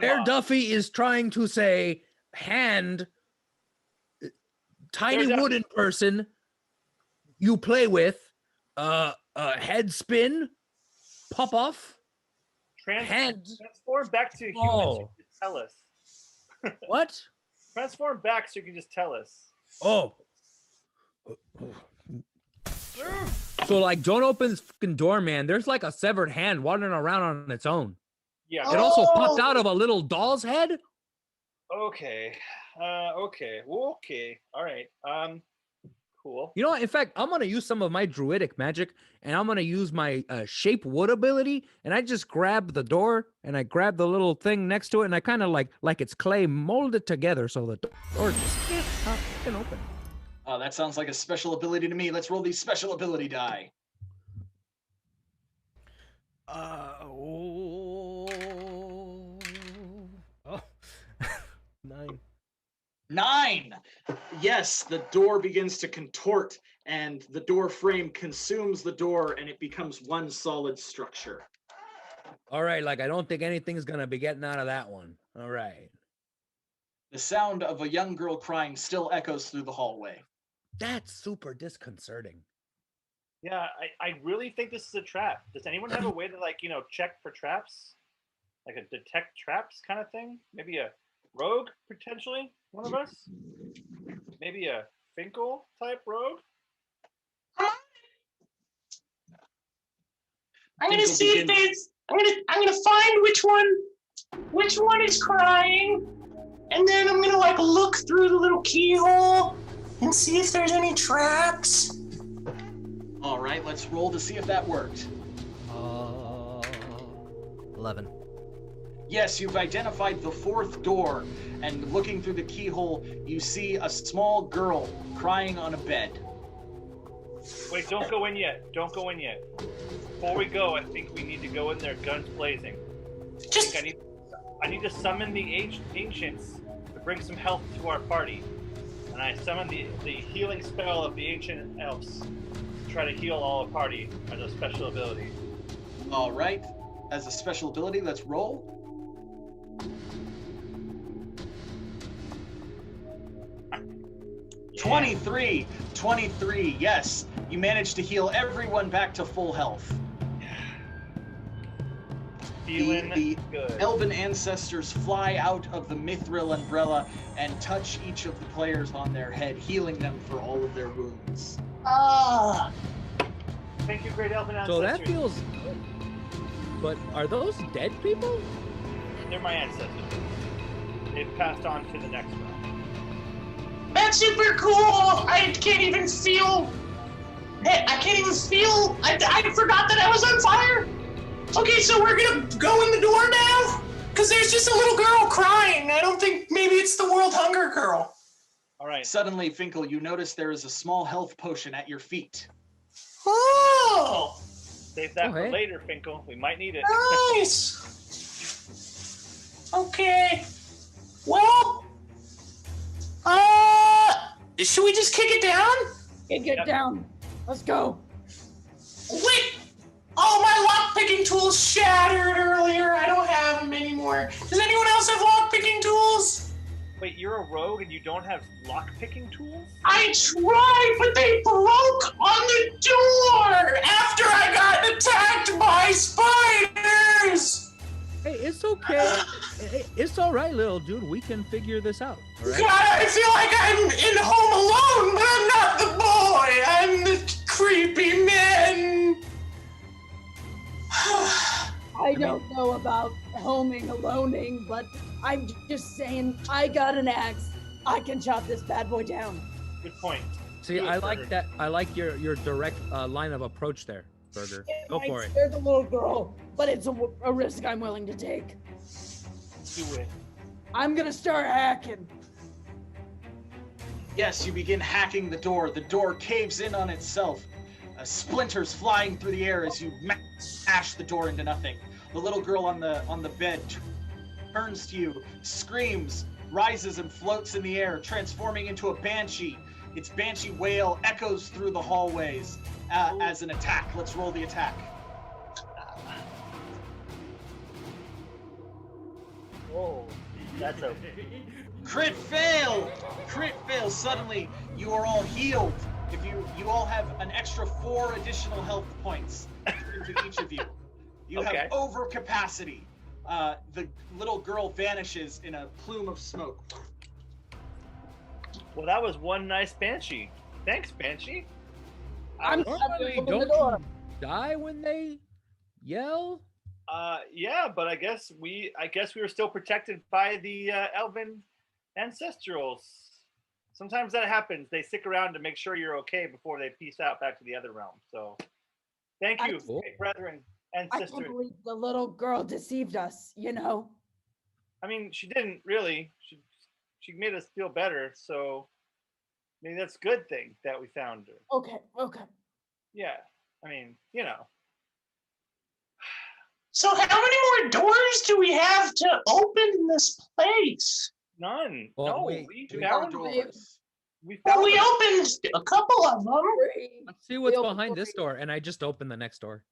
Bear Duffy is trying to say hand. Tiny wooden person you play with, head spin, pop off, transform back to humans. Oh. You can tell us. What? Transform back so you can just tell us. Oh. So like, don't open this fucking door, man. There's like a severed hand wandering around on its own. Yeah. It also popped out of a little doll's head. Okay. Okay. All right. Cool. You know what? In fact, I'm going to use some of my druidic magic and I'm going to use my shape wood ability. And I just grab the door and I grab the little thing next to it. And I kind of like it's clay, mold it together so the door just can open. Oh, that sounds like a special ability to me. Let's roll these special ability die. Oh. 9. 9! Yes, the door begins to contort and the door frame consumes the door and it becomes one solid structure. All right, like I don't think anything's going to be getting out of that one. All right. The sound of a young girl crying still echoes through the hallway. That's super disconcerting. Yeah, I really think this is a trap. Does anyone have a way to check for traps? Like a detect traps kind of thing? Maybe a rogue, potentially? One of us? Maybe a Finkel type rogue? I'm gonna see if there's. I'm gonna find which one is crying, and then I'm gonna look through the little keyhole and see if there's any traps. All right, let's roll to see if that worked. 11. Yes, you've identified the fourth door, and looking through the keyhole, you see a small girl crying on a bed. Wait, don't go in yet. Don't go in yet. Before we go, I think we need to go in there guns blazing. I need to summon the ancients to bring some health to our party. and I summon the healing spell of the ancient elves to try to heal all the party as a special ability. All right. As a special ability, let's roll. Yeah. 23. Yes, you managed to heal everyone back to full health. Feeling The good. elven ancestors fly out of the mithril umbrella and touch each of the players on their head, healing them for all of their wounds. Ah. Thank you, great elven So ancestors. that feels good. But are those dead people? They're my ancestors. They've passed on to the next realm. That's super cool. I can't even feel. I can't even feel. I forgot that I was on fire. Okay, so we're gonna go in the door now? Because there's just a little girl crying. I don't think maybe it's the World Hunger Girl. All right. Suddenly, Finkel, you notice there is a small health potion at your feet. Oh, Save that for later, Finkel. We might need it. nice. Okay. Well, should we just kick it down? Get down. Let's go. Wait! Oh, my lock-picking tools shattered earlier. I don't have them anymore. Does anyone else have lock-picking tools? Wait, you're a rogue and you don't have lock-picking tools? I tried, but they broke on the door after I got attacked by spiders. Hey, it's okay. It's all right, little dude. We can figure this out. All right? God, I feel like I'm in Home Alone, but I'm not the boy. I'm the creepy man. I don't know about homing aloneing, but I'm just saying I got an axe. I can chop this bad boy down. Good point. See, I like that. I like your direct line of approach there, Burger. Go for it. There's a little girl, but it's a risk I'm willing to take. Do it. I'm gonna start hacking. Yes, you begin hacking the door. The door caves in on itself. Splinters flying through the air as you smash the door into nothing. The little girl on the bed turns to you, screams, rises and floats in the air, transforming into a banshee. Its banshee wail echoes through the hallways as an attack. Let's roll the attack. Whoa, that's a Crit fail! Crit fail. Suddenly, you are all healed. If you all have an extra 4 additional health points to each of you. You have overcapacity. The little girl vanishes in a plume of smoke. Well, that was one nice banshee. Thanks, banshee. Normally, don't you die when they yell? Yeah, but I guess we were still protected by the elven ancestrals. Sometimes that happens. They stick around to make sure you're okay before they peace out back to the other realm. So, thank you, great brethren and I sisters. can't believe the little girl deceived us, you know? I mean, she didn't really. She made us feel better. So, maybe that's a good thing that we found her. Okay. Yeah. I mean, you know. So how many more doors do we have to open this place? None. Well, no, wait, we Two found more doors. we Well, found we opened a couple of them. Let's see what's behind this door, and I just opened the next door.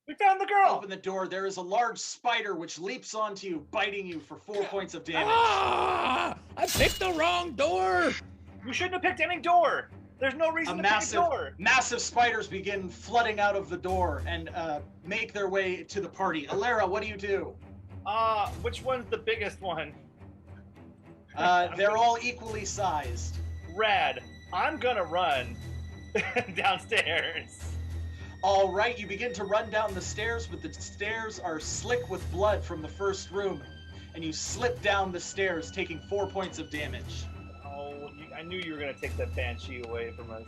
we found the girl. Open the door. There is a large spider which leaps onto you, biting you for 4 points of damage. Ah! I picked the wrong door. You shouldn't have picked any door. There's no reason to pick a door. Massive spiders begin flooding out of the door and make their way to the party. Alara, what do you do? Which one's the biggest one? They're all equally sized. Rad. I'm gonna run downstairs. All right, you begin to run down the stairs, but the stairs are slick with blood from the first room, and you slip down the stairs, taking 4 points of damage. Oh, I knew you were gonna take that banshee away from us.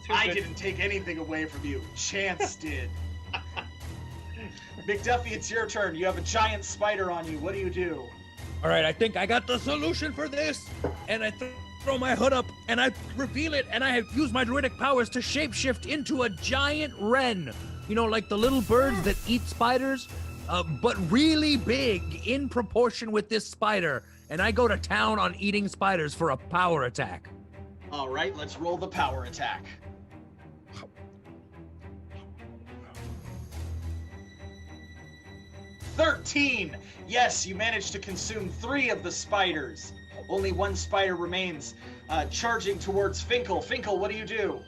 I didn't take anything away from you. Chance did. McDuffie, it's your turn. You have a giant spider on you. What do you do? All right, I think I got the solution for this. And I throw my hood up, and I reveal it, and I have used my druidic powers to shapeshift into a giant wren. You know, like the little birds that eat spiders. but really big in proportion with this spider. And I go to town on eating spiders for a power attack. All right, let's roll the power attack. $13. Yes, you managed to consume 3 of the spiders. Only 1 spider remains, charging towards Finkel. Finkel, what do you do?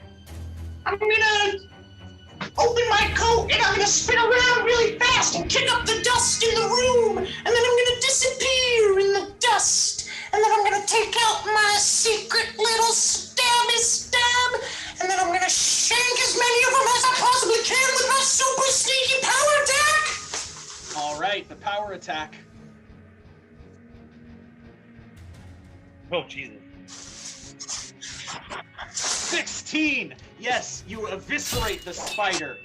I'm gonna open my coat and I'm gonna spin around really fast and kick up the dust in the room, and then I'm gonna disappear in the dust, and then I'm gonna take out my secret little stabby stab, and then I'm gonna shank as many of them as I possibly can with my super sneaky power attack. All right, the power attack. Oh, Jesus. 16. Yes, you eviscerate the spider.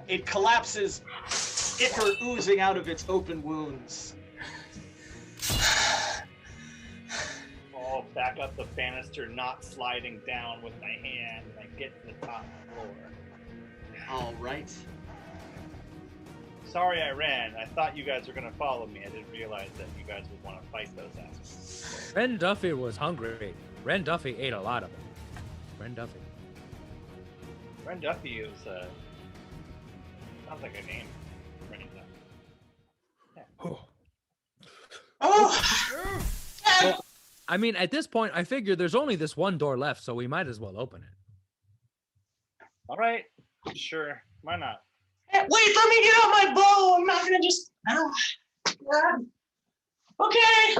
It collapses, ichor oozing out of its open wounds. I'll back up the banister, not sliding down with my hand, and I get to the top floor. All right. Sorry I ran. I thought you guys were going to follow me. I didn't realize that you guys would want to fight those asses. Ren Duffy was hungry. Ren Duffy ate a lot of them. Ren Duffy. Ren Duffy is, sounds like a name. Ren Duffy. Oh! Well, I mean, at this point, I figure there's only this one door left, so we might as well open it. All right. Sure. Why not? Wait, let me get out my bow. I'm not gonna just. Oh, God. Okay.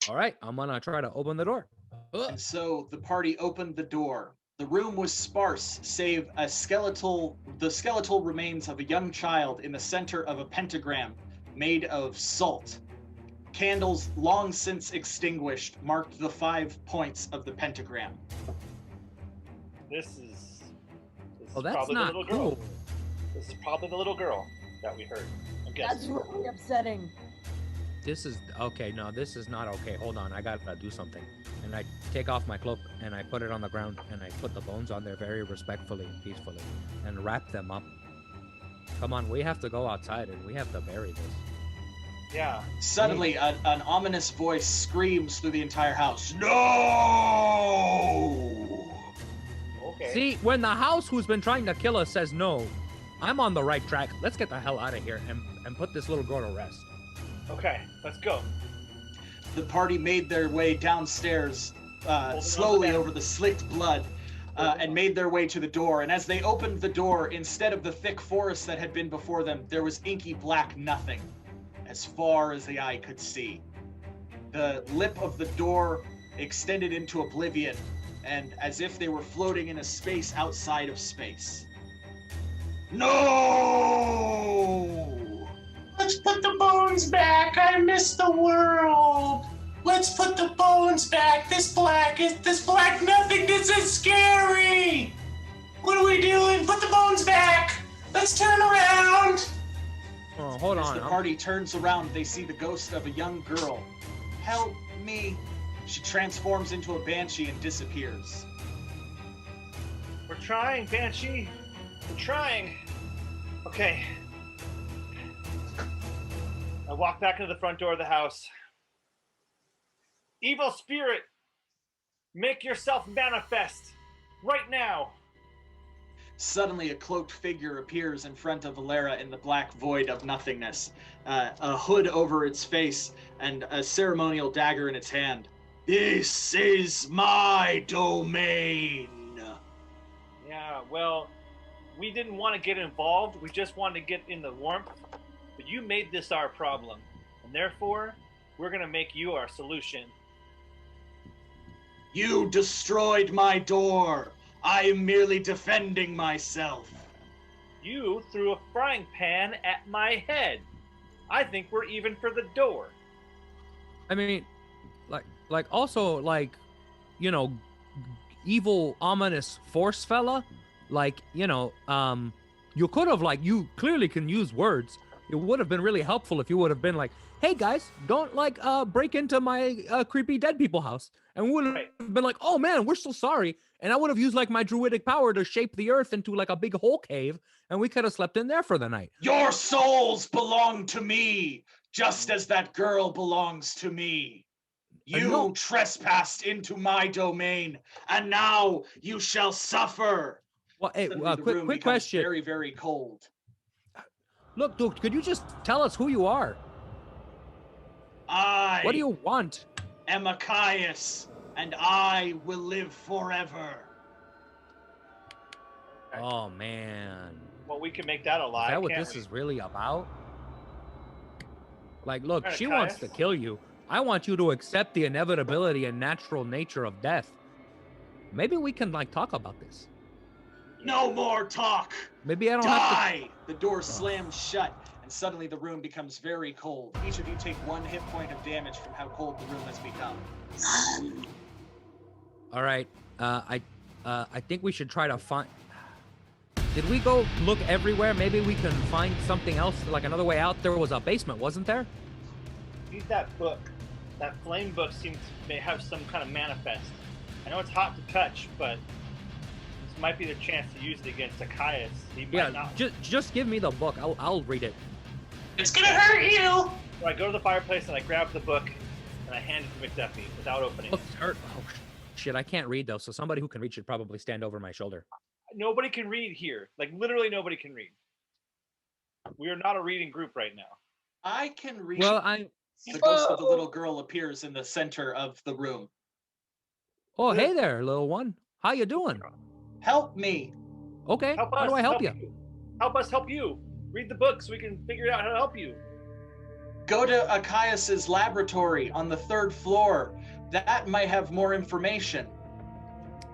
All right, I'm gonna try to open the door. And so the party opened the door. The room was sparse, save the skeletal remains of a young child in the center of a pentagram made of salt. Candles, long since extinguished, marked the 5 points of the pentagram. This is Oh, that's probably not the little girl. cool. This is probably the little girl that we heard. I'm That's guessing. really upsetting. This is okay. No, this is not okay. Hold on, I gotta do something. And I take off my cloak and I put it on the ground and I put the bones on there very respectfully and peacefully and wrap them up. Come on, we have to go outside and we have to bury this. Yeah. Suddenly, an ominous voice screams through the entire house. No! Okay. See, when the house who's been trying to kill us says no, I'm on the right track. Let's get the hell out of here and put this little girl to rest. Okay, let's go. The party made their way downstairs, slowly over the slicked blood, and made their way to the door. And as they opened the door, instead of the thick forest that had been before them, there was inky black nothing, as far as the eye could see. The lip of the door extended into oblivion, and as if they were floating in a space outside of space. No! Let's put the bones back. I miss the world. Let's put the bones back. This black nothingness is scary. What are we doing? Put the bones back. Let's turn around. Oh, hold As on. the party turns around, they see the ghost of a young girl. Help me! She transforms into a banshee and disappears. We're trying, Banshee. We're trying. Okay. I walk back into the front door of the house. Evil spirit, make yourself manifest right now. Suddenly, a cloaked figure appears in front of Valera in the black void of nothingness, a hood over its face and a ceremonial dagger in its hand. This is my domain. Yeah, well, we didn't want to get involved. We just wanted to get in the warmth. But you made this our problem. And therefore, we're going to make you our solution. You destroyed my door. I am merely defending myself. You threw a frying pan at my head. I think we're even for the door. I mean, also, evil, ominous force fella. You could have, you clearly can use words. it would have been really helpful if you would have been like, hey guys, don't like break into my creepy dead people house. And we would have been like, oh man, we're so sorry. And I would have used like my druidic power to shape the earth into like a big hole cave, and we could have slept in there for the night. Your souls belong to me, just as that girl belongs to me. You trespassed into my domain, and now you shall suffer. Well, hey, Suddenly the room quick becomes question. Very, very cold. Look, dude, could you just tell us who you are? What do you want? Am Achaeus, and I will live forever. Oh man. Well, we can make that a lie. Is that what can't this we? is really about? Like, look, Alright, she wants to Caius. kill you. I want you to accept the inevitability and natural nature of death. Maybe we can like talk about this. No more talk. Maybe I don't have Die! The door slams shut, and suddenly the room becomes very cold. Each of you take 1 hit point of damage from how cold the room has become. to. All right. I think we should try to find. Did we go look everywhere? Maybe we can find something else, like another way out. There was a basement, wasn't there? Use that book. That flame book seems to have some kind of manifest. I know it's hot to touch, but this might be the chance to use it against Achaeus. He might not. Just give me the book. I'll read it. It's gonna hurt you. So I go to the fireplace and I grab the book and I hand it to McDuffie without opening Look, it. oh shit! I can't read though, so somebody who can read should probably stand over my shoulder. Nobody can read here. Like literally nobody can read. We are not a reading group right now. I can reach. Well, I. The ghost of the little girl appears in the center of the room. Oh, hey there, little one. How you doing? Help me. Okay. Help How us. do I help you? Help us help you. Read the book so we can figure out how to help you. Go to Achaeus's laboratory on the 3rd floor. That might have more information.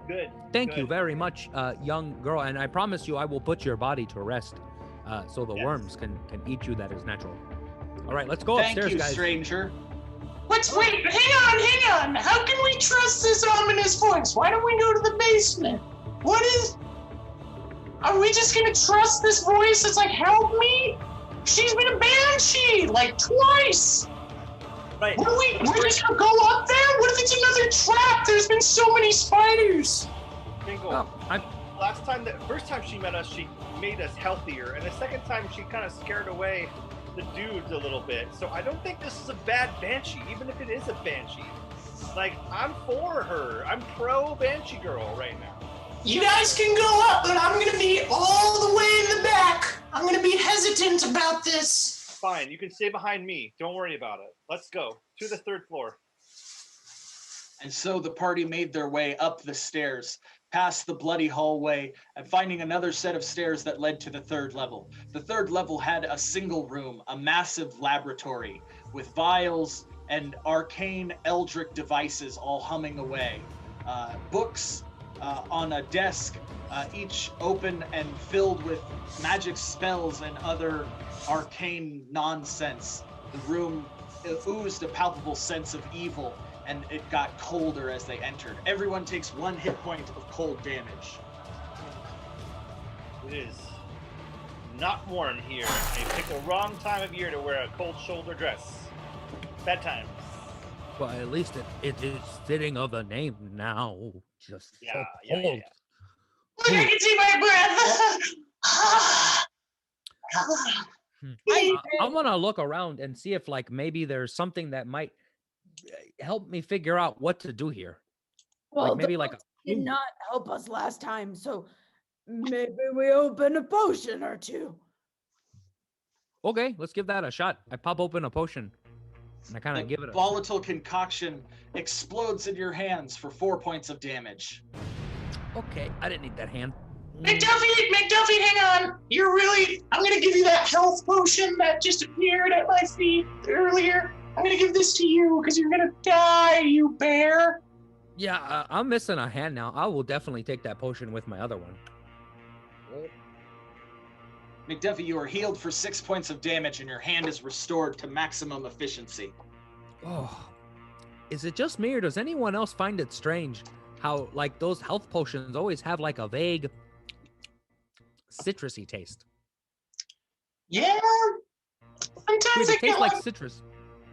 Good. Thank you good. very much, young girl, and I promise you I will put your body to rest, so the Yes. worms can eat you. That is natural. All right, let's go Thank upstairs, you, guys. stranger. Wait, hang on. How can we trust this ominous voice? Why don't we go to the basement? What is... Are we just gonna trust this voice that's like, help me? She's been a banshee, like, twice. Right. We're just gonna go up there? What if it's another trap? There's been so many spiders. Bingo. Oh, First time she met us, she made us healthier, and the second time she kind of scared away the dudes a little bit. So I don't think this is a bad banshee, even if it is a banshee. Like, I'm for her. I'm pro banshee girl right now. You guys can go up, but I'm gonna be all the way in the back. I'm gonna be hesitant about this. Fine, you can stay behind me. Don't worry about it. Let's go to the 3rd floor. And so the party made their way up the stairs, past the bloody hallway, and finding another set of stairs that led to the 3rd level. The 3rd level had a single room, a massive laboratory, with vials and arcane eldritch devices all humming away. Books on a desk, each open and filled with magic spells and other arcane nonsense. The room oozed a palpable sense of evil, and it got colder as they entered. Everyone takes 1 hit point of cold damage. It is not warm here. I picked the wrong time of year to wear a cold shoulder dress. Bedtime. well, at least it is fitting of a name now. Just so Yeah. cold. Look, I can see my breath. I want to look around and see if like maybe there's something that might help me figure out what to do here. Well, Like maybe the like books a did not help us last time, so maybe we open a potion or two. Okay, let's give that a shot. I pop open a potion and I kind The of give it a volatile concoction explodes in your hands for 4 points of damage. Okay, I didn't need that hand. McDuffie, hang on. I'm gonna give you that health potion that just appeared at my feet earlier. I'm gonna give this to you because you're gonna die, you bear. Yeah, I'm missing a hand now. I will definitely take that potion with my other one. McDuffie, you are healed for 6 points of damage and your hand is restored to maximum efficiency. Oh, is it just me or does anyone else find it strange how like those health potions always have like a vague citrusy taste? Yeah, Fantastic. It tastes like citrus.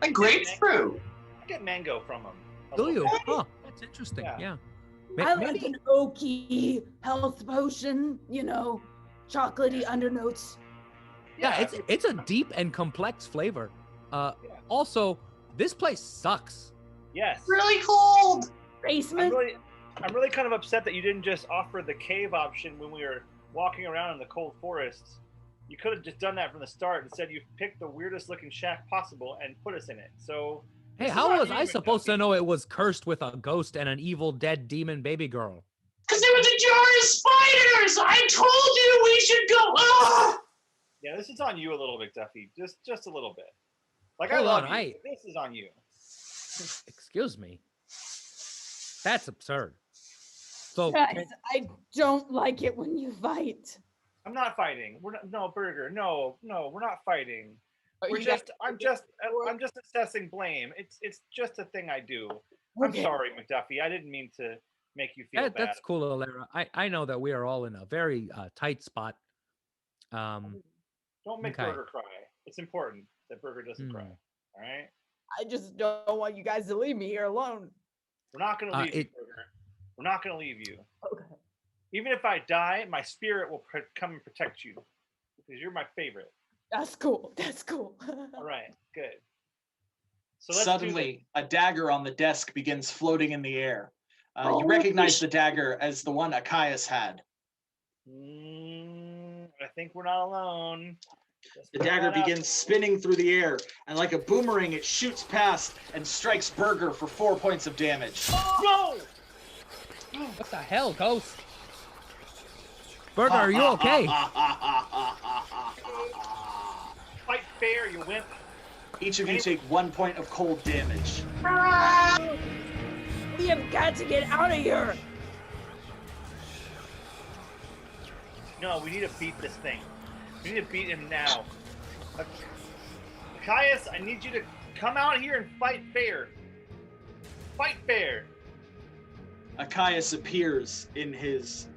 Like grapefruit. I get mango from them. Do you? Huh, that's interesting. Yeah. Yeah. I like an oaky health potion, chocolatey undernotes. Yeah, it's a deep and complex flavor. Also, this place sucks. Yes. Really cold. Basement. I'm really kind of upset that you didn't just offer the cave option when we were walking around in the cold forests. You could have just done that from the start. Instead, you picked the weirdest looking shack possible and put us in it. So. Hey, how was I supposed to know it was cursed with a ghost and an evil dead demon baby girl? Because there was a jar of spiders. I told you we should go. Ugh! Yeah, this is on you a little bit, Duffy. Just a little bit. Like Hold I love on, you. But this is on you. Excuse me. That's absurd. So Guys, I don't like it when you fight. I'm not fighting. No, Burger. No, we're not fighting. I'm just assessing blame. It's just a thing I do. Okay. I'm sorry, McDuffie. I didn't mean to make you feel bad. that's cool, Alera. I know that we are all in a very tight spot. Don't make okay. Burger cry. It's important that Burger doesn't cry. All right. I just don't want you guys to leave me here alone. We're not gonna leave you, Burger. We're not gonna leave you. Okay. Even if I die, my spirit will come and protect you because you're my favorite. That's cool. That's cool. All right, good. So let's Suddenly, a dagger on the desk begins floating in the air. You recognize the dagger as the one Achaeus had. I think we're not alone. The dagger begins spinning through the air, and like a boomerang, it shoots past and strikes Burger for 4 points of damage. No! What the hell, Ghost? Burger, are you okay? Fight fair, you wimp. Each of you take 1 point of cold damage. We have got to get out of here. No, we need to beat this thing. We need to beat him now. Achaeus, I need you to come out here and fight fair. Fight fair. Achaeus appears in his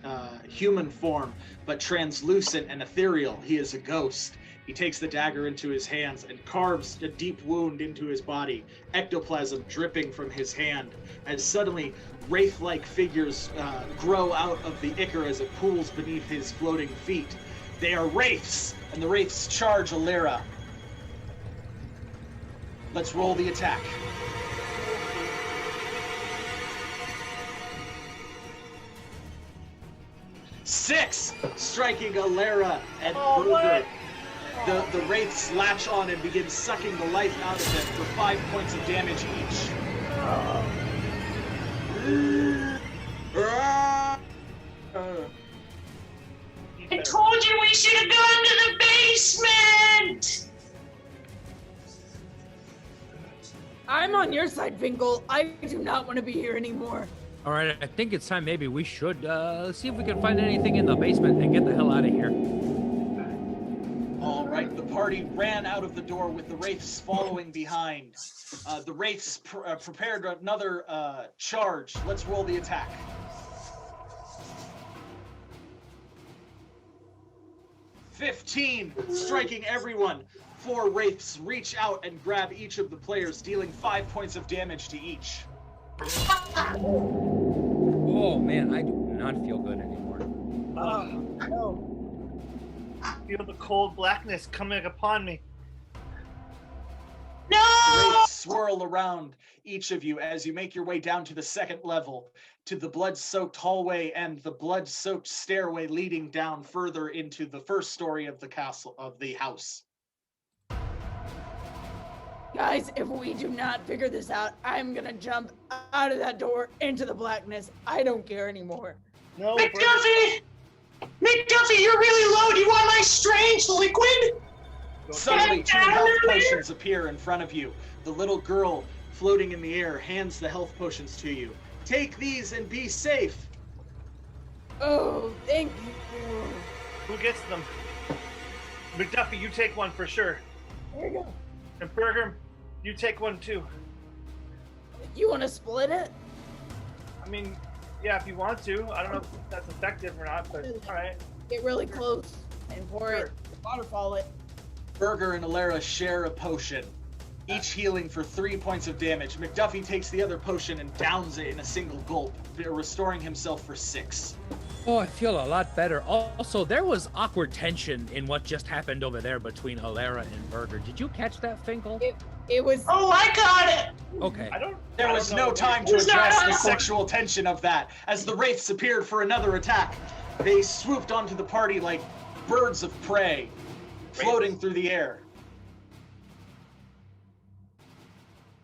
human form, but translucent and ethereal. He is a ghost. He takes the dagger into his hands and carves a deep wound into his body, ectoplasm dripping from his hand, as suddenly wraith-like figures grow out of the ichor as it pools beneath his floating feet. They are wraiths, and the wraiths charge Alera. Let's roll the attack. Six, striking Alera and Burger. The wraiths latch on and begin sucking the life out of them for 5 points of damage each. I told you we should have gone to the basement! I'm on your side, Finkel. I do not want to be here anymore. All right, I think it's time maybe we should see if we can find anything in the basement and get the hell out of here. All right, the party ran out of the door with the wraiths following behind. The wraiths prepared another charge. Let's roll the attack. $15, striking everyone. 4 wraiths reach out and grab each of the players, dealing 5 points of damage to each. Oh man, I do not feel good anymore. No. I feel the cold blackness coming upon me. No! The wraiths swirl around each of you as you make your way down to the second level, to the blood-soaked hallway and the blood-soaked stairway leading down further into the first story of the castle, of the house. Guys, if we do not figure this out, I'm gonna jump out of that door into the blackness. I don't care anymore. No, McDuffie! McDuffie, you're really low. Do you want my strange liquid? Suddenly, 2 health potions appear in front of you. The little girl floating in the air hands the health potions to you. Take these and be safe. Oh, thank you. Who gets them? McDuffie, you take one for sure. There you go. And Burger, you take one too. You want to split it? I mean, yeah, if you want to. I don't know if that's effective or not, but all right. Get really close and pour Sure. it. Waterfall it. Burger and Alara share a potion, each healing for 3 points of damage. McDuffie takes the other potion and downs it in a single gulp, restoring himself for 6. Oh, I feel a lot better. Also, there was awkward tension in what just happened over there between Alara and Burger. Did you catch that, Finkel? It was. Oh, I got it. Okay. There was no time to address the sexual tension of that. As the wraiths appeared for another attack, they swooped onto the party like birds of prey, floating through the air.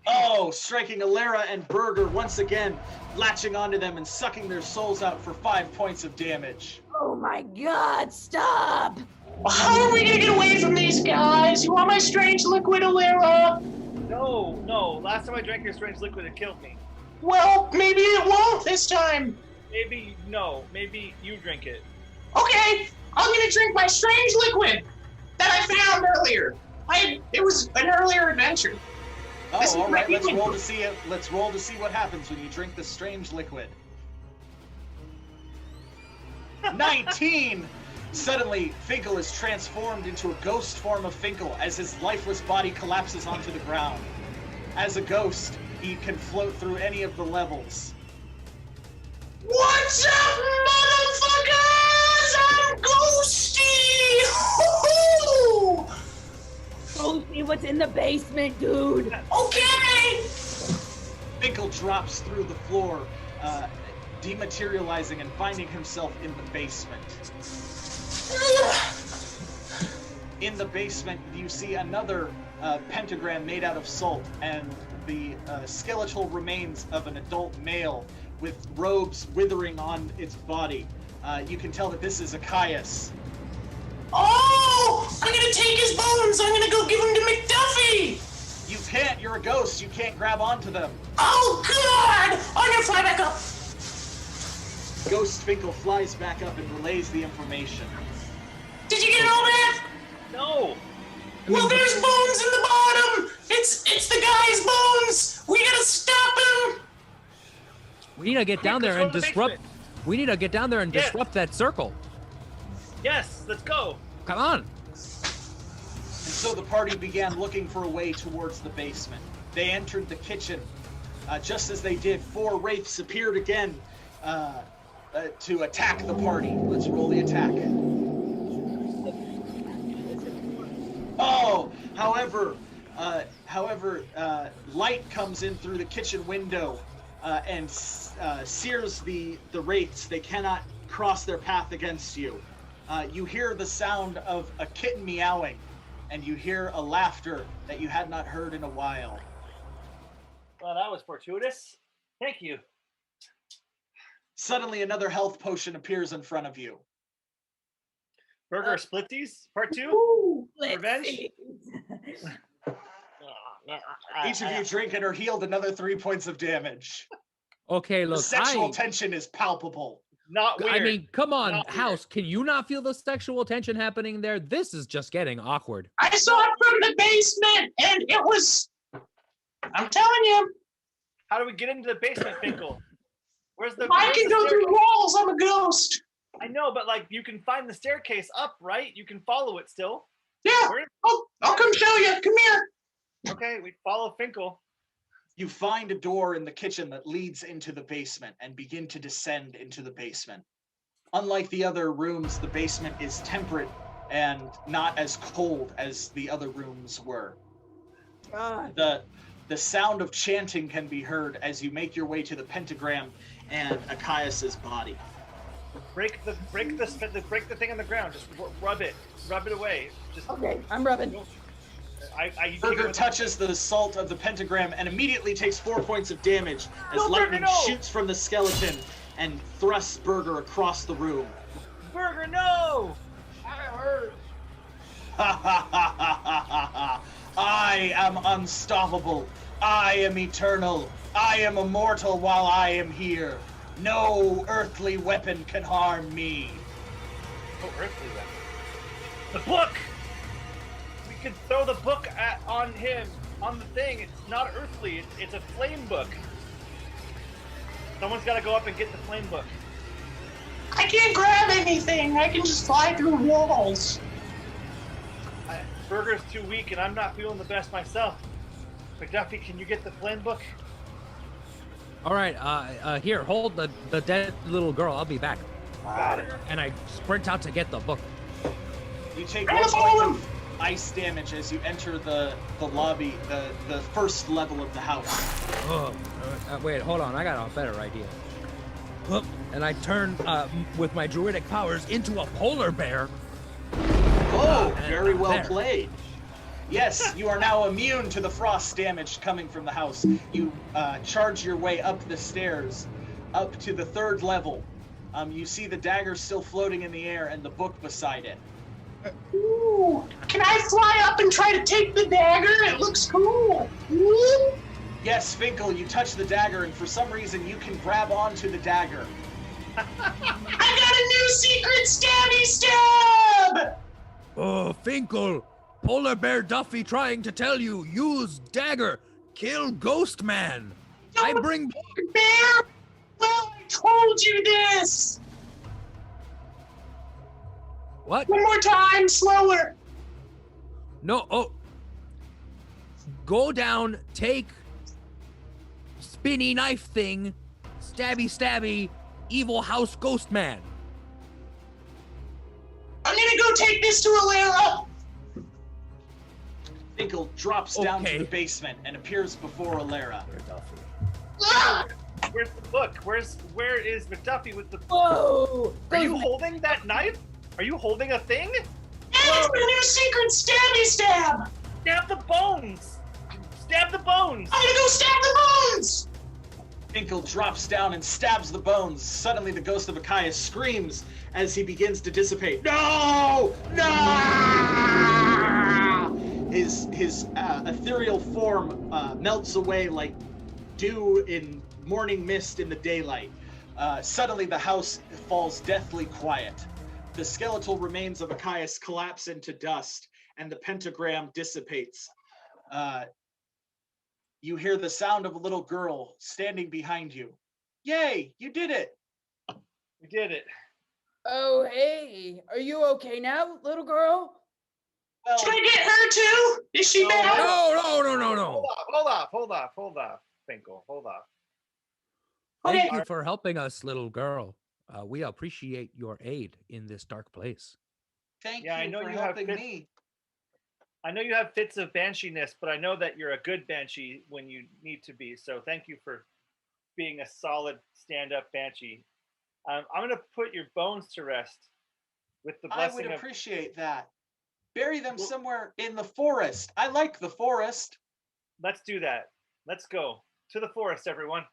Oh, striking Alara and Burger once again, latching onto them and sucking their souls out for 5 points of damage. Oh my God! Stop! How are we gonna get away from these guys? You want my strange liquid, Alara? No. Last time I drank your strange liquid, it killed me. Well, maybe it won't this time. Maybe you drink it. Okay, I'm gonna drink my strange liquid that I found earlier. It was an earlier adventure. Oh, all right. Let's roll to see it. Let's roll to see what happens when you drink the strange liquid. 19. Suddenly, Finkel is transformed into a ghost form of Finkel as his lifeless body collapses onto the ground. As a ghost, he can float through any of the levels. What's up, motherfuckers? I'm Ghosty! Hoo-hoo! Go see what's in the basement, dude. Okay! Finkel drops through the floor, dematerializing and finding himself in the basement. In the basement, you see another pentagram made out of salt and the skeletal remains of an adult male with robes withering on its body. You can tell that this is Achaeus. Oh! I'm gonna take his bones! I'm gonna go give them to McDuffie! You can't, you're a ghost, you can't grab onto them. Oh, God! I'm gonna fly back up! Ghost Finkel flies back up and relays the information. Did you get all that? No. Well, there's bones in the bottom! It's the guy's bones! We gotta stop him! We need to get down there and disrupt. We need to get down there and disrupt that circle. Yes, let's go. Come on. And so the party began looking for a way towards the basement. They entered the kitchen. Just as they did, 4 wraiths appeared again to attack the party. Let's roll the attack. Oh, however, light comes in through the kitchen window and sears the wraiths. They cannot cross their path against you. You hear the sound of a kitten meowing, and you hear a laughter that you had not heard in a while. Well, that was fortuitous. Thank you. Suddenly, another health potion appears in front of you. Burger Splitties, part 2. Ooh, Revenge? Each of you drink and are healed another 3 points of damage. Okay, look. The sexual tension is palpable. Not weird. I mean, come on, Not House. Can you not feel the sexual tension happening there? This is just getting awkward. I saw it from the basement, and it was... I'm telling you, How do we get into the basement, Finkel? Where's the? I where's can the go staircase? through walls. I'm a ghost. I know, but like you can find the staircase up, right? You can follow it still. Yeah, Where- I'll come show you. Come here. Okay, we follow Finkel. You find a door in the kitchen that leads into the basement and begin to descend into the basement. Unlike the other rooms, the basement is temperate and not as cold as the other rooms were. God. The sound of chanting can be heard as you make your way to the pentagram and Achaeus's body. Break the thing on the ground. Just rub it away. Just Okay, I'm rubbing. I Burger touches the salt of the pentagram and immediately takes 4 points of damage as No, Burger, lightning no! shoots from the skeleton and thrusts Burger across the room. Burger, no! I hurt. Ha ha ha ha ha ha! I am unstoppable. I am eternal. I am immortal while I am here. No earthly weapon can harm me. Oh, earthly weapon. The book! We could throw the book on him, on the thing. It's not earthly. It's a flame book. Someone's got to go up and get the flame book. I can't grab anything. I can just fly through walls. burger's too weak, and I'm not feeling the best myself. McDuffie, can you get the plan book? All right, here, hold the dead little girl. I'll be back. Got it. And I sprint out to get the book. You take 1 point of ice damage as you enter the lobby, the first level of the house. Oh, wait, hold on. I got a better idea. And I turn with my druidic powers into a polar bear. Oh, very well played. Yes, you are now immune to the frost damage coming from the house. You charge your way up the stairs, up to the 3rd level. You see the dagger still floating in the air and the book beside it. Ooh, can I fly up and try to take the dagger? It looks cool. Ooh. Yes, Finkel, you touch the dagger, and for some reason you can grab onto the dagger. I got a new secret stabby stab! Oh, Finkel, polar bear Duffy trying to tell you, use dagger, kill ghost man. I bring Bear? Well, I told you this! What? One more time, slower! No, go down, take spinny knife thing, stabby, evil house ghost man. I'm gonna go take this to Alara! Finkel drops down to the basement and appears before Alara. Ah! Where's the book? Where is McDuffie with the... Whoa! Are you holding that knife? Are you holding a thing? And it's my new secret stabby stab! Stab the bones! Stab the bones! I'm gonna go stab the bones! Finkel drops down and stabs the bones. Suddenly the ghost of Achaia screams as he begins to dissipate. No! No! His ethereal form melts away like dew in morning mist in the daylight. Suddenly the house falls deathly quiet. The skeletal remains of Achaeus collapse into dust, and the pentagram dissipates. You hear the sound of a little girl standing behind you. Yay, you did it! We did it. Oh, hey. Are you okay now, little girl? Well, Should I get her too? Is she bad? No. Hold off, Finkel. Hold off. Thank Okay. you for helping us, little girl. We appreciate your aid in this dark place. thank Yeah, I you know for you have helping fits- me. I know you have fits of banshee-ness, but I know that you're a good banshee when you need to be. So thank you for being a solid stand-up banshee. I'm going to put your bones to rest with the I blessing would of... appreciate that. Bury them somewhere in the forest. I like the forest. Let's do that. Let's go to the forest, everyone.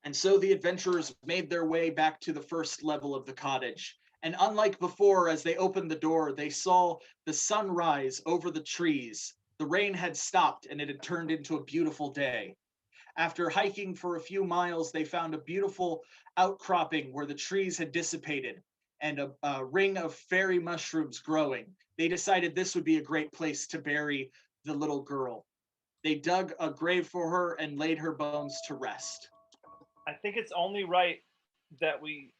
And so the adventurers made their way back to the first level of the cottage. And unlike before, as they opened the door, they saw the sun rise over the trees. The rain had stopped and it had turned into a beautiful day. After hiking for a few miles, they found a beautiful outcropping where the trees had dissipated and a ring of fairy mushrooms growing. They decided this would be a great place to bury the little girl. They dug a grave for her and laid her bones to rest. I think it's only right that we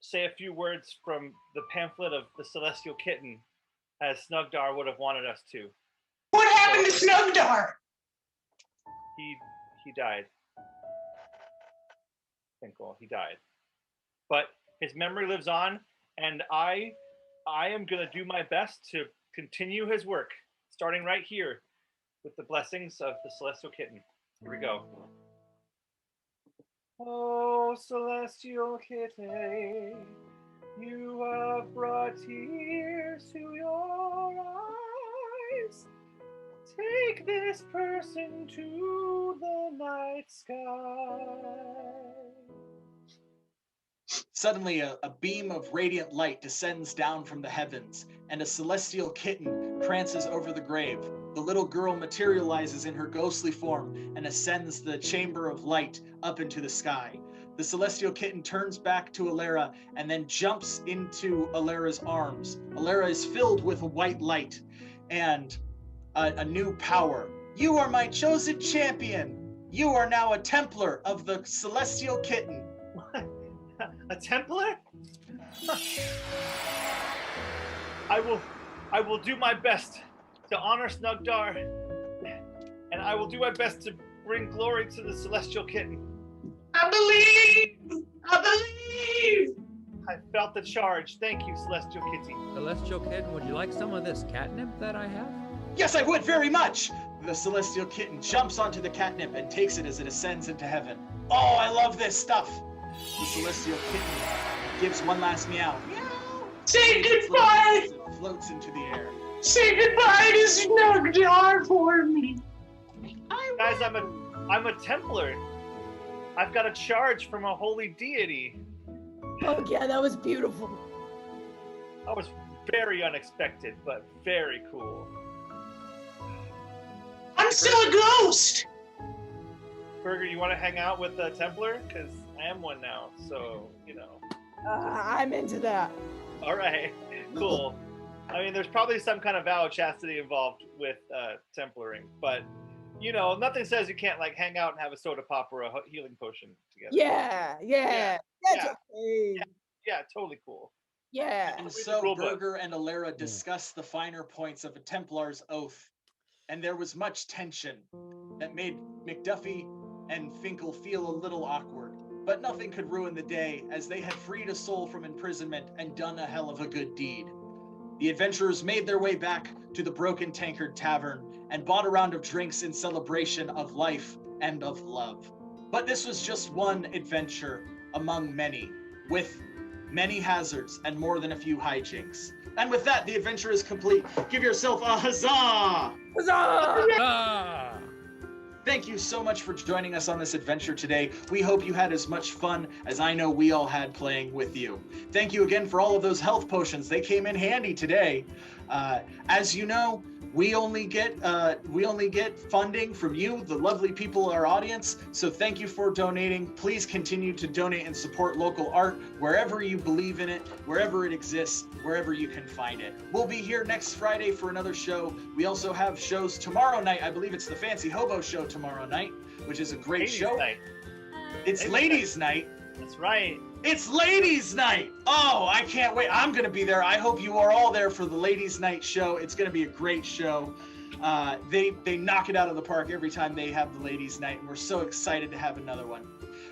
say a few words from the pamphlet of the Celestial Kitten, as Snugdar would have wanted us to. What happened to Snugdar? He died. Finkel, he died. But his memory lives on, and I am gonna do my best to continue his work, starting right here with the blessings of the Celestial Kitten. Here we go. Oh, Celestial Kitten, you have brought tears to your eyes. Take this person to the night sky. Suddenly, a beam of radiant light descends down from the heavens, and a celestial kitten prances over the grave. The little girl materializes in her ghostly form and ascends the chamber of light up into the sky. The celestial kitten turns back to Alara and then jumps into Alara's arms. Alara is filled with a white light and a new power. You are my chosen champion. You are now a Templar of the Celestial Kitten. A Templar? I will do my best to honor Snugdar, and I will do my best to bring glory to the Celestial Kitten. I believe! I believe! I felt the charge. Thank you, Celestial Kitty. Celestial Kitten, would you like some of this catnip that I have? Yes, I would very much. The Celestial Kitten jumps onto the catnip and takes it as it ascends into heaven. Oh, I love this stuff. The Celestial Kitten gives one last meow. Say goodbye! It floats into the air. Say goodbye to Snugdar for me. Guys, I'm a Templar. I've got a charge from a holy deity. Oh yeah, that was beautiful. That was very unexpected, but very cool. I'm still a ghost! Burger, you want to hang out with the Templar? Because I am one now, so, you know. I'm into that. All right, cool. I mean, there's probably some kind of vow of chastity involved with Templaring, but, you know, nothing says you can't, like, hang out and have a soda pop or a healing potion together. Yeah. That's Yeah. okay. Yeah, totally cool. Yeah. And Read the so rule book. Burger and Alera discuss the finer points of a Templar's oath, and there was much tension that made McDuffie and Finkel feel a little awkward. But nothing could ruin the day, as they had freed a soul from imprisonment and done a hell of a good deed. The adventurers made their way back to the Broken Tankard Tavern and bought a round of drinks in celebration of life and of love. But this was just one adventure among many, with many hazards and more than a few hijinks. And with that, the adventure is complete. Give yourself a huzzah! Huzzah! Ah! Thank you so much for joining us on this adventure today. We hope you had as much fun as I know we all had playing with you. Thank you again for all of those health potions. They came in handy today. As you know, we only get funding from you, the lovely people in our audience. So thank you for donating. Please continue to donate and support local art wherever you believe in it, wherever it exists, wherever you can find it. We'll be here next Friday for another show. We also have shows tomorrow night. I believe it's the Fancy Hobo show tomorrow night, which is a great Ladies' show. night. It's Ladies' Night. That's right. It's Ladies' Night! Oh, I can't wait. I'm going to be there. I hope you are all there for the Ladies' Night show. It's going to be a great show. They knock it out of the park every time they have the Ladies' Night, and we're so excited to have another one.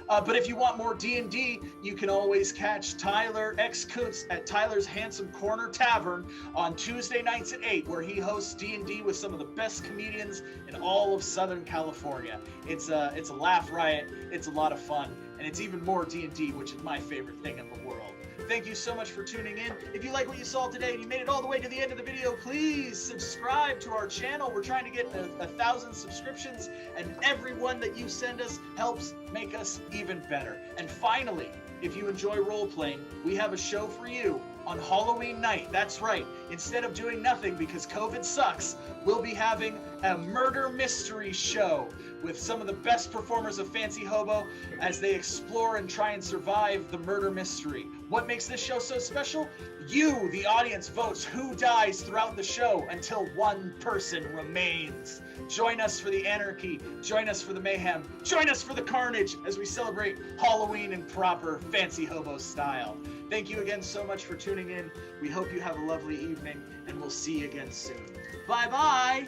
But if you want more D&D, you can always catch Tyler X Kuntz at Tyler's Handsome Corner Tavern on Tuesday nights at 8, where he hosts D&D with some of the best comedians in all of Southern California. It's a laugh riot. It's a lot of fun. And it's even more D&D, which is my favorite thing in the world. Thank you so much for tuning in. If you like what you saw today and you made it all the way to the end of the video, please subscribe to our channel. We're trying to get 1,000 subscriptions, and everyone that you send us helps make us even better. And finally, if you enjoy role-playing, we have a show for you on Halloween night. That's right. Instead of doing nothing because COVID sucks, we'll be having a murder mystery show with some of the best performers of Fancy Hobo as they explore and try and survive the murder mystery. What makes this show so special? You, the audience, votes who dies throughout the show until one person remains. Join us for the anarchy. Join us for the mayhem. Join us for the carnage as we celebrate Halloween in proper Fancy Hobo style. Thank you again so much for tuning in. We hope you have a lovely evening, and we'll see you again soon. Bye-bye!